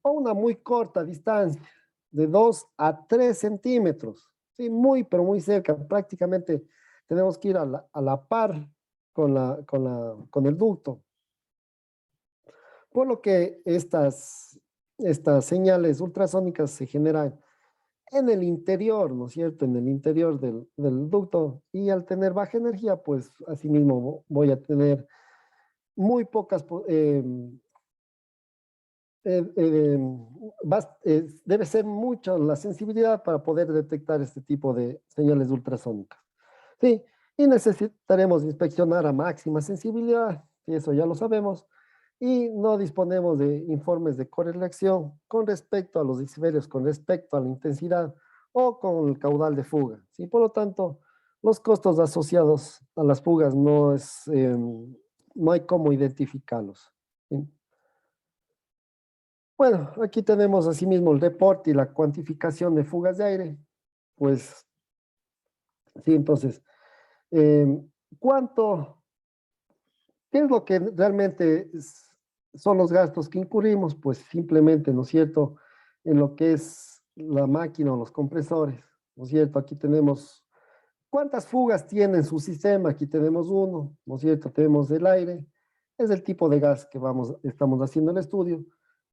a una muy corta distancia, de 2 a 3 centímetros, ¿sí? Muy, pero muy cerca, prácticamente tenemos que ir a la par con el ducto. Por lo que estas señales ultrasónicas se generan en el interior, ¿no es cierto? En el interior del ducto. Y al tener baja energía, pues asimismo voy a tener muy pocas, debe ser mucho la sensibilidad para poder detectar este tipo de señales ultrasónicas. Sí, y necesitaremos inspeccionar a máxima sensibilidad, y eso ya lo sabemos, y no disponemos de informes de correlación con respecto a los decibelios, con respecto a la intensidad o con el caudal de fuga. ¿Sí? Por lo tanto, los costos asociados a las fugas no hay cómo identificarlos. ¿Sí? Bueno, aquí tenemos asimismo el reporte y la cuantificación de fugas de aire. Pues sí, entonces, eh, ¿cuánto? ¿Qué es lo que realmente son los gastos que incurrimos? Pues simplemente, ¿no es cierto? En lo que es la máquina o los compresores, ¿no es cierto? Aquí tenemos, ¿cuántas fugas tiene su sistema? Aquí tenemos uno, ¿no es cierto? Tenemos el aire, es el tipo de gas que estamos haciendo el estudio,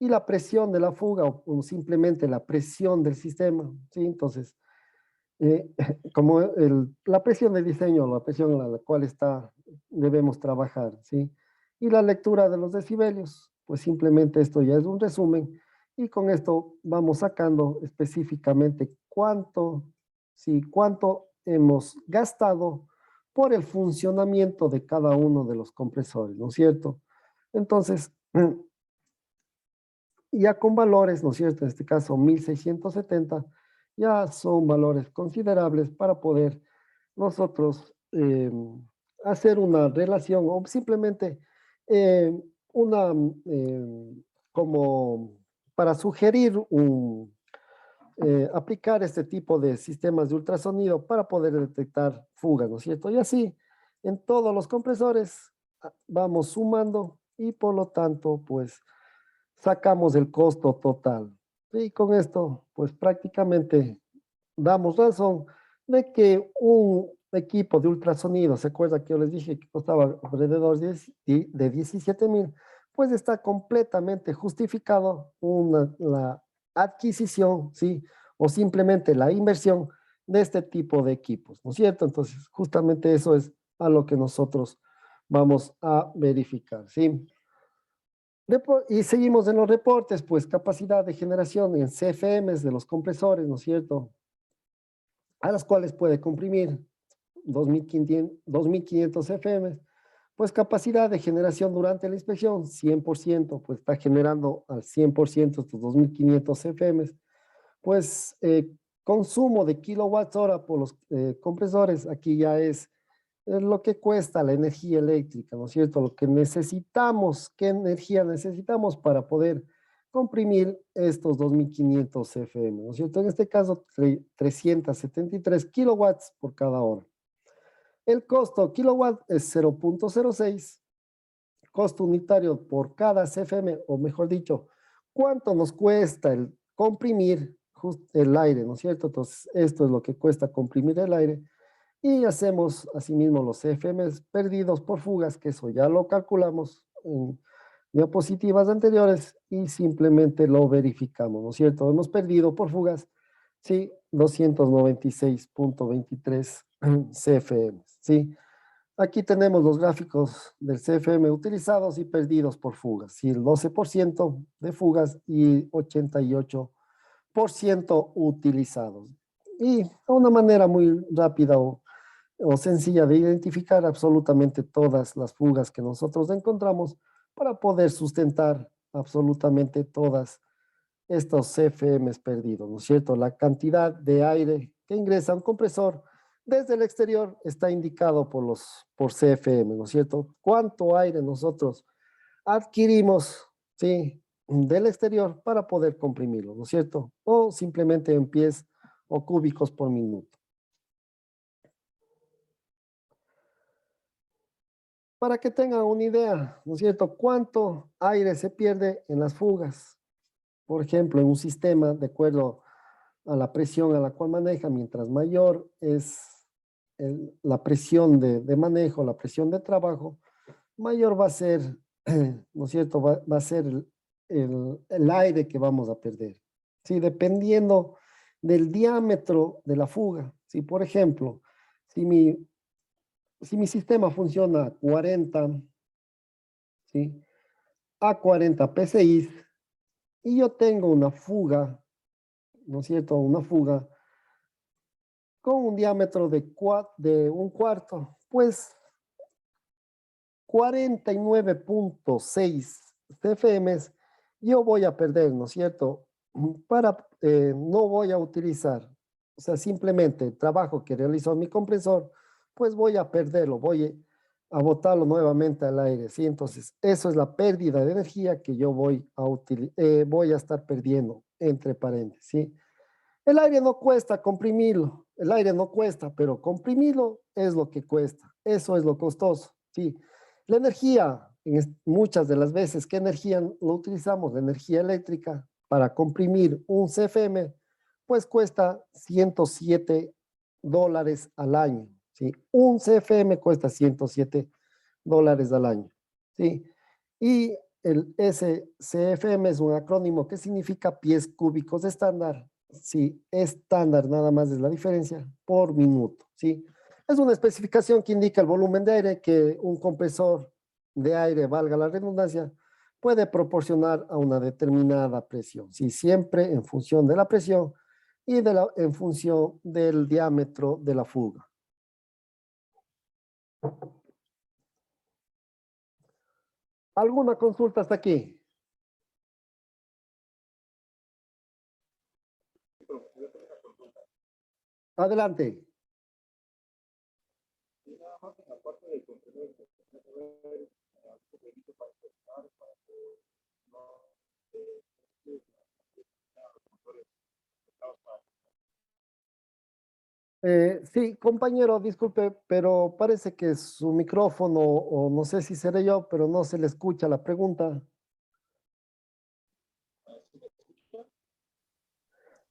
y la presión de la fuga o simplemente la presión del sistema, ¿sí? Entonces, eh, como la presión de diseño, la presión a la cual debemos trabajar, ¿sí? Y la lectura de los decibelios, pues simplemente esto ya es un resumen y con esto vamos sacando específicamente cuánto hemos gastado por el funcionamiento de cada uno de los compresores, ¿no es cierto? Entonces, ya con valores, ¿no es cierto? En este caso, 1670, ya son valores considerables para poder nosotros hacer una relación o simplemente eh, una, como para sugerir aplicar este tipo de sistemas de ultrasonido para poder detectar fugas, ¿no es cierto? Y así, en todos los compresores vamos sumando y por lo tanto, pues sacamos el costo total. Y con esto, pues prácticamente damos razón de que un equipo de ultrasonido, ¿se acuerda que yo les dije que costaba alrededor de 17,000? Pues está completamente justificado la adquisición, ¿sí? O simplemente la inversión de este tipo de equipos, ¿no es cierto? Entonces, justamente eso es a lo que nosotros vamos a verificar, ¿sí? Y seguimos en los reportes, pues capacidad de generación en CFMs de los compresores, ¿no es cierto? A las cuales puede comprimir 2.500 CFMs, pues capacidad de generación durante la inspección, 100%, pues está generando al 100% estos 2.500 CFMs, pues consumo de kilowatts hora por los compresores, aquí ya es lo que cuesta la energía eléctrica, ¿no es cierto? Lo que necesitamos, qué energía necesitamos para poder comprimir estos 2.500 CFM, ¿no es cierto? En este caso, 373 kilowatts por cada hora. El costo kilowatt es 0,06, costo unitario por cada CFM, o mejor dicho, ¿cuánto nos cuesta el comprimir el aire, ¿no es cierto? Entonces, esto es lo que cuesta comprimir el aire. Y hacemos asimismo los CFMs perdidos por fugas, que eso ya lo calculamos en diapositivas anteriores y simplemente lo verificamos, ¿no es cierto? Hemos perdido por fugas, sí, 296,23 CFM, ¿sí? Aquí tenemos los gráficos del CFM utilizados y perdidos por fugas, ¿sí? El 12% de fugas y 88% utilizados. Y una manera muy rápida o sencilla de identificar absolutamente todas las fugas que nosotros encontramos para poder sustentar absolutamente todas estos CFMs perdidos, ¿no es cierto? La cantidad de aire que ingresa a un compresor desde el exterior está indicado por CFM, ¿no es cierto? ¿Cuánto aire nosotros adquirimos, sí, del exterior para poder comprimirlo, ¿no es cierto? O simplemente en pies o cúbicos por minuto. Para que tengan una idea, ¿no es cierto? ¿Cuánto aire se pierde en las fugas? Por ejemplo, en un sistema, de acuerdo a la presión a la cual maneja, mientras mayor es la presión de manejo, la presión de trabajo, mayor va a ser, ¿no es cierto? Va a ser el aire que vamos a perder. Sí, dependiendo del diámetro de la fuga. Si, por ejemplo, si mi sistema funciona a 40, ¿sí? A 40 PSI y yo tengo una fuga, ¿no es cierto? Una fuga con un diámetro de un cuarto, pues 49.6 CFM yo voy a perder, ¿no es cierto? No voy a utilizar, o sea, simplemente el trabajo que realizó mi compresor, pues voy a perderlo, voy a botarlo nuevamente al aire, ¿sí? Entonces, eso es la pérdida de energía que yo voy a estar perdiendo, entre paréntesis, ¿sí? El aire no cuesta comprimirlo, el aire no cuesta, pero comprimirlo es lo que cuesta, eso es lo costoso, ¿sí? La energía, muchas de las veces, ¿qué energía lo utilizamos? La energía eléctrica para comprimir un CFM, pues cuesta $107 al año, ¿sí? Un CFM cuesta $107 al año, ¿sí? Y el SCFM es un acrónimo que significa pies cúbicos estándar. Sí, estándar nada más es la diferencia por minuto, ¿sí? Es una especificación que indica el volumen de aire que un compresor de aire, valga la redundancia, puede proporcionar a una determinada presión, ¿sí? Siempre en función de la presión y en función del diámetro de la fuga. ¿Alguna consulta hasta aquí? Adelante. Sí, compañero, disculpe, pero parece que su micrófono, o no sé si seré yo, pero no se le escucha la pregunta.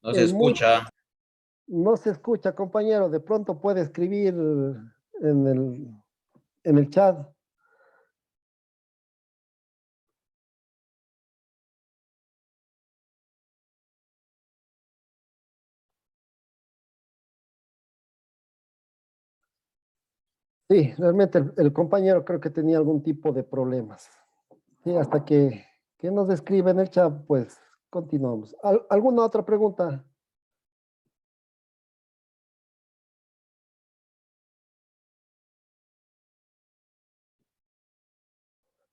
No se El mu- escucha. no se escucha, compañero, de pronto puede escribir en en el chat. Sí, realmente el compañero creo que tenía algún tipo de problemas. Sí, hasta que nos escribe en el chat, pues continuamos. ¿Alguna otra pregunta?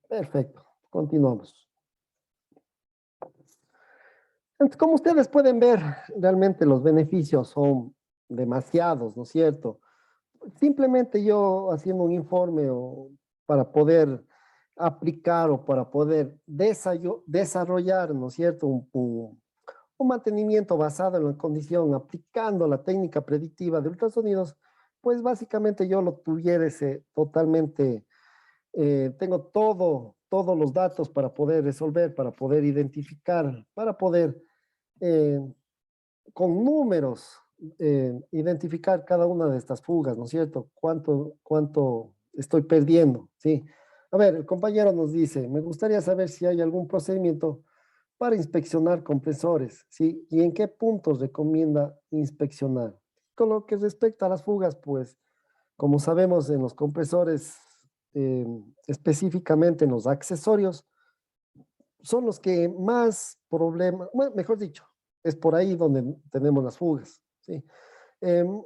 Perfecto, continuamos. Entonces, como ustedes pueden ver, realmente los beneficios son demasiados, ¿no es cierto? Simplemente yo haciendo un informe para poder aplicar o para poder desarrollar, ¿no es cierto? Un mantenimiento basado en la condición, aplicando la técnica predictiva de ultrasonidos, pues básicamente yo lo tuviera totalmente, tengo todos los datos para poder resolver, para poder identificar, para poder eh, con números identificar cada una de estas fugas, ¿no es cierto? ¿Cuánto estoy perdiendo? Sí. A ver, el compañero nos dice, me gustaría saber si hay algún procedimiento para inspeccionar compresores, ¿sí? ¿Y en qué puntos recomienda inspeccionar? Con lo que respecta a las fugas, pues Como sabemos, en los compresores, específicamente en los accesorios, son los que más problemas, bueno, mejor dicho, es por ahí donde tenemos las fugas, ¿sí? Em,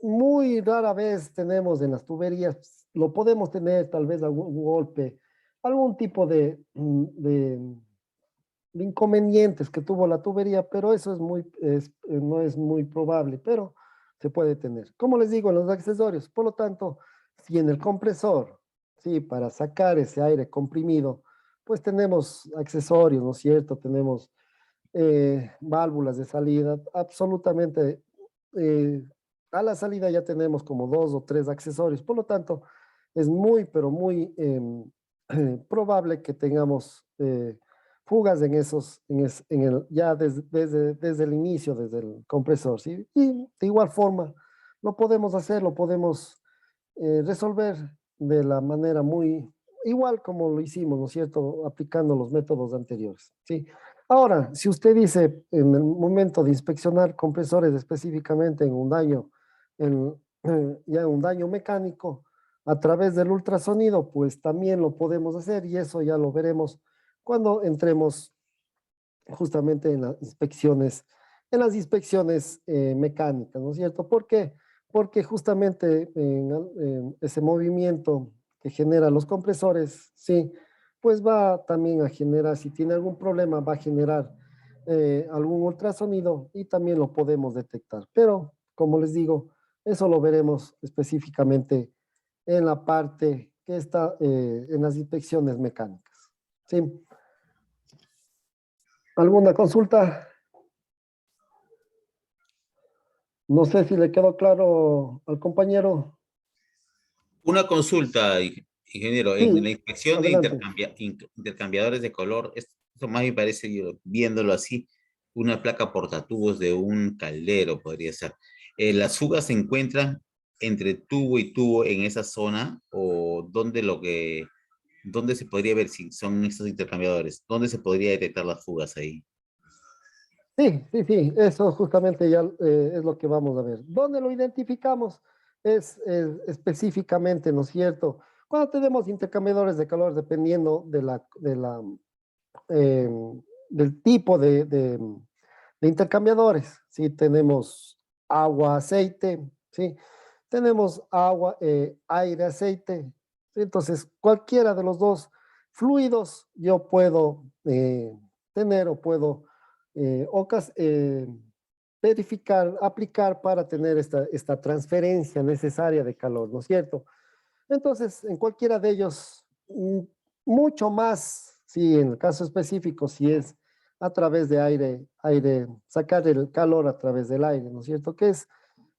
Muy rara vez tenemos en las tuberías, lo podemos tener tal vez algún golpe, algún tipo de inconvenientes que tuvo la tubería, pero eso no es muy probable, pero se puede tener. Como les digo, en los accesorios, por lo tanto, si en el compresor, sí, para sacar ese aire comprimido, pues tenemos accesorios, ¿no es cierto? Tenemos válvulas de salida, absolutamente. eh, a la salida ya tenemos como 2 o 3 accesorios, por lo tanto, es muy, pero muy probable que tengamos fugas en esos, ya desde el inicio, desde el compresor, ¿sí? Y de igual forma, lo podemos hacer, lo podemos resolver de la manera muy igual como lo hicimos, ¿no es cierto? Aplicando los métodos anteriores, ¿sí? Ahora, si usted dice en el momento de inspeccionar compresores específicamente en un daño, ya un daño mecánico, a través del ultrasonido, pues también lo podemos hacer y eso ya lo veremos cuando entremos justamente en las inspecciones mecánicas, ¿no es cierto? ¿Por qué? Porque justamente en ese movimiento que genera los compresores, sí, pues va también a generar, si tiene algún problema, va a generar algún ultrasonido y también lo podemos detectar. Pero, como les digo, eso lo veremos específicamente en la parte que está en las inspecciones mecánicas. ¿Sí? ¿Alguna consulta? No sé si le quedó claro al compañero. Una consulta, ingeniero, en la Sí, inspección de adelante. intercambiadores de color, esto más me parece, yo, viéndolo así, una placa portatubos de un caldero podría ser. ¿Las fugas se encuentran entre tubo y tubo en esa zona o dónde se podría ver si son estos intercambiadores? ¿Dónde se podría detectar las fugas ahí? Sí, sí, sí, eso justamente ya es lo que vamos a ver. ¿Dónde lo identificamos? Es específicamente, ¿no es cierto? Cuando tenemos intercambiadores de calor, dependiendo eh, del tipo de intercambiadores, ¿sí? Tenemos agua, aceite, ¿sí? Tenemos agua, aire, aceite. Entonces, cualquiera de los dos fluidos yo puedo tener o puedo verificar, aplicar para tener esta transferencia necesaria de calor, ¿no es cierto? Entonces, en cualquiera de ellos, mucho más, si en el caso específico, si es a través de aire, sacar el calor a través del aire, ¿no es cierto? Que es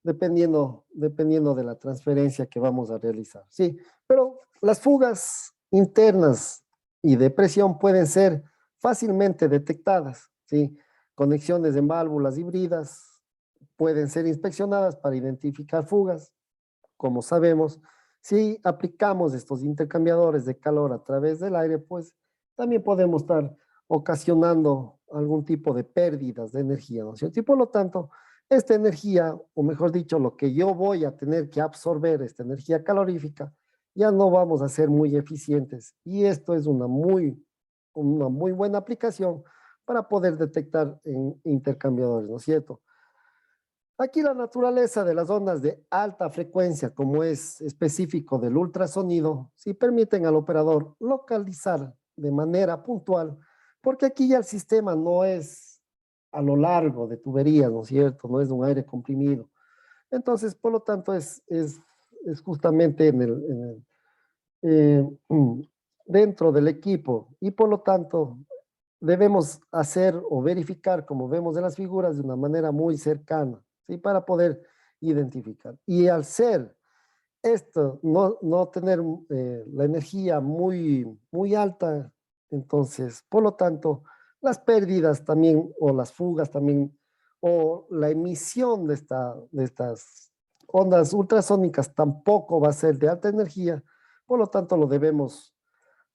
dependiendo de la transferencia que vamos a realizar, sí. Pero las fugas internas y de presión pueden ser fácilmente detectadas, sí. Conexiones en válvulas híbridas pueden ser inspeccionadas para identificar fugas, como sabemos. Si aplicamos estos intercambiadores de calor a través del aire, pues también podemos estar ocasionando algún tipo de pérdidas de energía, ¿no es cierto? Y por lo tanto, esta energía, o mejor dicho, lo que yo voy a tener que absorber, esta energía calorífica, ya no vamos a ser muy eficientes. Y esto es una muy buena aplicación para poder detectar en intercambiadores, ¿no es cierto? Aquí la naturaleza de las ondas de alta frecuencia, como es específico del ultrasonido, sí permiten al operador localizar de manera puntual, porque aquí ya el sistema no es a lo largo de tuberías, ¿no es cierto? No es un aire comprimido. Entonces, por lo tanto, es justamente dentro del equipo y por lo tanto debemos hacer o verificar, como vemos en las figuras, de una manera muy cercana, ¿sí? Para poder identificar. Y al ser esto, no tener la energía muy alta, entonces, por lo tanto, las pérdidas también, o las fugas también, o la emisión de estas ondas ultrasónicas tampoco va a ser de alta energía, por lo tanto, lo debemos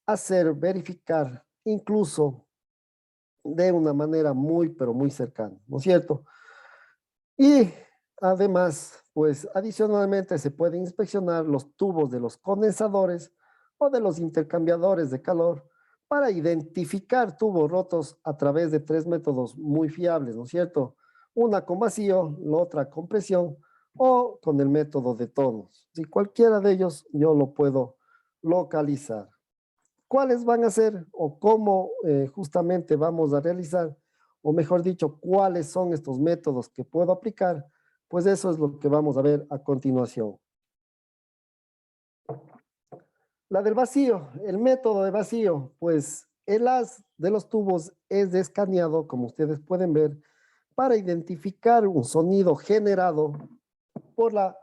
hacer, verificar, incluso de una manera muy, pero muy cercana, ¿no es cierto? Y además, pues adicionalmente se puede inspeccionar los tubos de los condensadores o de los intercambiadores de calor para identificar tubos rotos a través de 3 métodos muy fiables, ¿no es cierto? Una con vacío, la otra con presión o con el método de tonos. Si cualquiera de ellos yo lo puedo localizar. ¿Cuáles van a ser o cómo justamente vamos a realizar? O mejor dicho, ¿cuáles son estos métodos que puedo aplicar? Pues eso es lo que vamos a ver a continuación. La del vacío, el método de vacío, pues el haz de los tubos es escaneado, como ustedes pueden ver, para identificar un sonido generado por la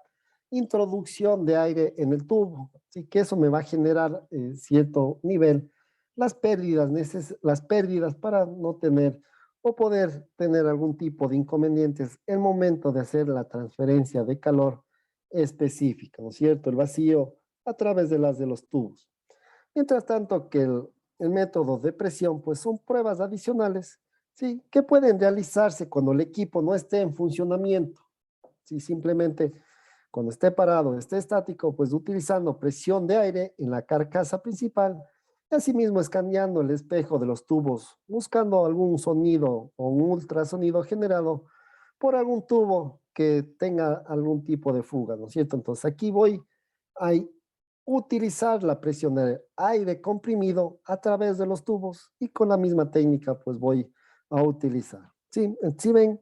introducción de aire en el tubo. Así que eso me va a generar cierto nivel, las pérdidas para no tener o poder tener algún tipo de inconvenientes el momento de hacer la transferencia de calor específica, ¿no es cierto? El vacío a través de las de los tubos. Mientras tanto que el método de presión, pues son pruebas adicionales, ¿sí? Que pueden realizarse cuando el equipo no esté en funcionamiento. ¿Sí? Simplemente cuando esté parado, esté estático, pues utilizando presión de aire en la carcasa principal y asimismo escaneando el espejo de los tubos, buscando algún sonido o un ultrasonido generado por algún tubo que tenga algún tipo de fuga, ¿no es cierto? Entonces aquí voy a utilizar la presión de aire comprimido a través de los tubos y con la misma técnica pues voy a utilizar. ¿Sí? ¿Sí ven?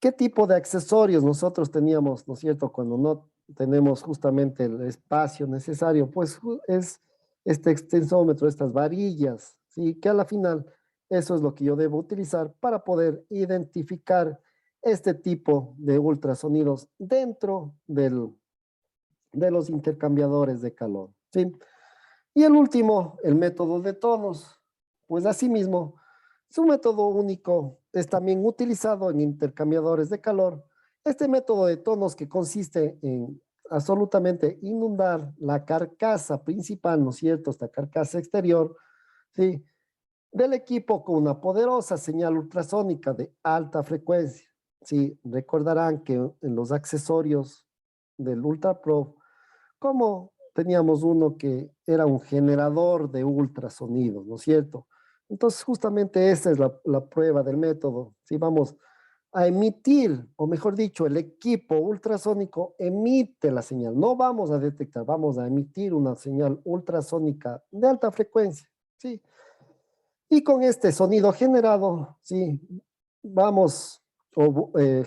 ¿Qué tipo de accesorios nosotros teníamos, no es cierto, cuando no tenemos justamente el espacio necesario? Pues es este extensómetro, estas varillas, ¿sí? Que a la final eso es lo que yo debo utilizar para poder identificar este tipo de ultrasonidos dentro de los intercambiadores de calor, ¿sí? Y el último, el método de tonos, pues asimismo, su método único es también utilizado en intercambiadores de calor. Este método de tonos que consiste en absolutamente inundar la carcasa principal, ¿no es cierto? Esta carcasa exterior, ¿sí? Del equipo con una poderosa señal ultrasónica de alta frecuencia. Sí, recordarán que en los accesorios del Ultra Pro, como teníamos uno que era un generador de ultrasonidos, ¿no es cierto? Entonces, justamente esa es la prueba del método. Si vamos a emitir, o mejor dicho, el equipo ultrasónico emite la señal. No vamos a detectar, vamos a emitir una señal ultrasónica de alta frecuencia, ¿sí? Y con este sonido generado, ¿sí? Vamos,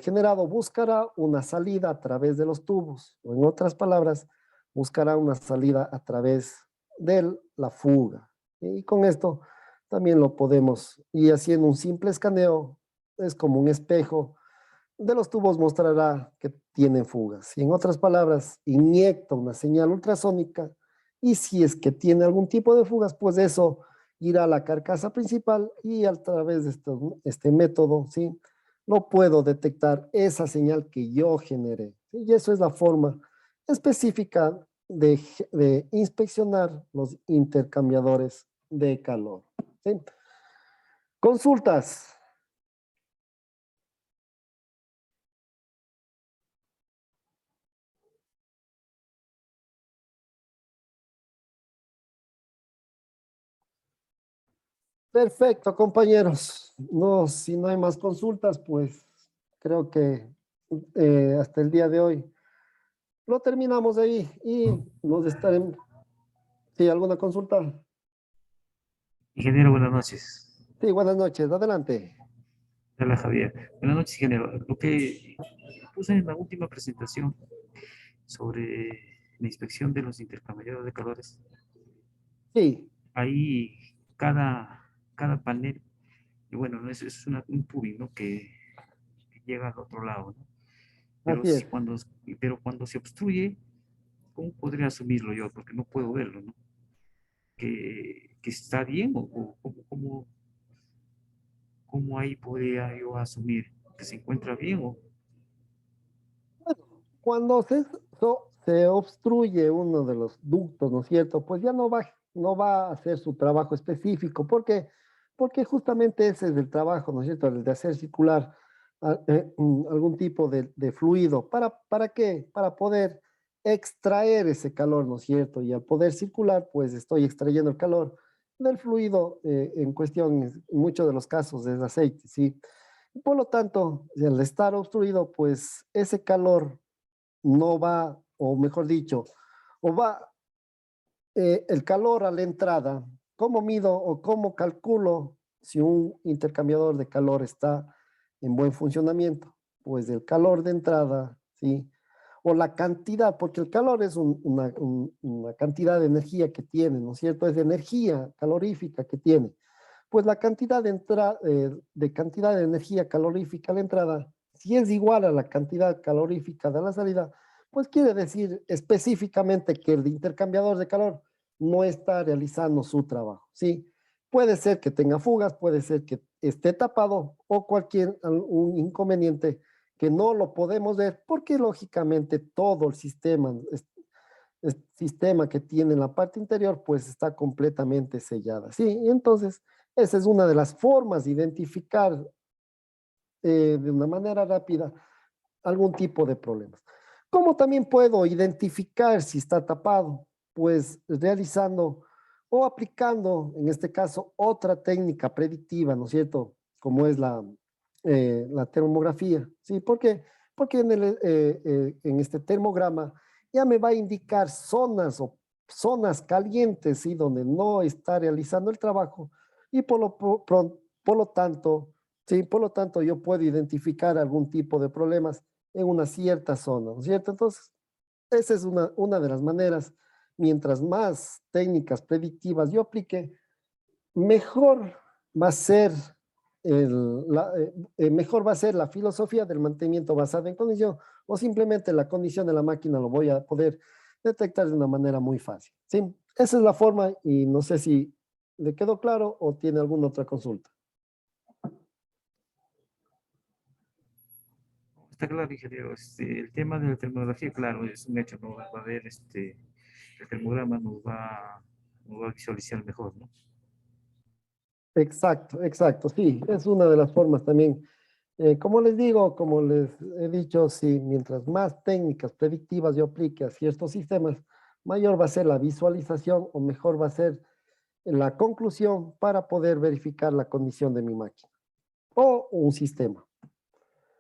generado buscará una salida a través de los tubos, o en otras palabras, buscará una salida a través de la fuga. Y con esto también lo podemos, y haciendo un simple escaneo, es como un espejo, de los tubos mostrará que tienen fugas. Y en otras palabras, inyecta una señal ultrasónica y si es que tiene algún tipo de fugas, pues eso irá a la carcasa principal y a través de este método, ¿sí? No puedo detectar esa señal que yo generé, ¿sí? Y eso es la forma específica de inspeccionar los intercambiadores de calor, ¿sí? Consultas. Perfecto, compañeros. No, si no hay más consultas, pues creo que hasta el día de hoy lo terminamos ahí y nos estaremos. ¿Sí, alguna consulta? Ingeniero, buenas noches. Sí, buenas noches. Adelante. Hola, Javier. Buenas noches, ingeniero. Lo que puse en la última presentación sobre la inspección de los intercambiadores de calores, Sí, ahí cada panel, y bueno, no es un tubing, ¿no? Que llega al otro lado, ¿no? Pero, así es. pero cuando se obstruye, ¿cómo podría asumirlo yo? Porque no puedo verlo, ¿no? Que está bien o cómo ahí podría yo asumir que se encuentra bien o Cuando se obstruye uno de los ductos, ¿no es cierto? Pues ya no va a hacer su trabajo específico. ¿Por qué? Porque justamente ese es el trabajo, ¿no es cierto? El de hacer circular algún tipo de fluido. ¿Para qué? Para poder extraer ese calor, ¿no es cierto? Y al poder circular, pues estoy extrayendo el calor del fluido en cuestión, en muchos de los casos es aceite, ¿sí? Por lo tanto, al estar obstruido, pues ese calor no va, o mejor dicho, o va el calor a la entrada. ¿Cómo mido o cómo calculo si un intercambiador de calor está en buen funcionamiento? Pues el calor de entrada, ¿sí? O la cantidad, porque el calor es una cantidad de energía que tiene, ¿no es cierto? Es de energía calorífica que tiene. Pues la cantidad de cantidad de energía calorífica a la entrada, si es igual a la cantidad calorífica de la salida, pues quiere decir específicamente que el intercambiador de calor no está realizando su trabajo, ¿sí? Puede ser que tenga fugas, puede ser que esté tapado o cualquier un inconveniente que no lo podemos ver porque lógicamente todo el sistema, sistema que tiene en la parte interior pues está completamente sellada, ¿sí? Y entonces esa es una de las formas de identificar de una manera rápida algún tipo de problemas. ¿Cómo también puedo identificar si está tapado? Pues realizando o aplicando, en este caso, otra técnica predictiva, ¿no es cierto? Como es la termografía, ¿sí? ¿Por qué? Porque en este termograma ya me va a indicar zonas o zonas calientes, ¿sí? Donde no está realizando el trabajo y por lo tanto, ¿sí? Por lo tanto, yo puedo identificar algún tipo de problemas en una cierta zona, ¿no es cierto? Entonces, esa es una de las maneras. Mientras más técnicas predictivas yo aplique, mejor va a ser mejor va a ser la filosofía del mantenimiento basada en condición o simplemente la condición de la máquina lo voy a poder detectar de una manera muy fácil, ¿sí? Esa es la forma y no sé si le quedó claro o tiene alguna otra consulta. Está claro, ingeniero. El tema de la termografía, claro, es un hecho, ¿no? Va a haber, el termograma nos va a visualizar mejor, ¿no? Exacto, exacto, sí, es una de las formas también. Como les digo, como les he dicho, sí, mientras más técnicas predictivas yo aplique a ciertos sistemas, mayor va a ser la visualización o mejor va a ser la conclusión para poder verificar la condición de mi máquina o un sistema.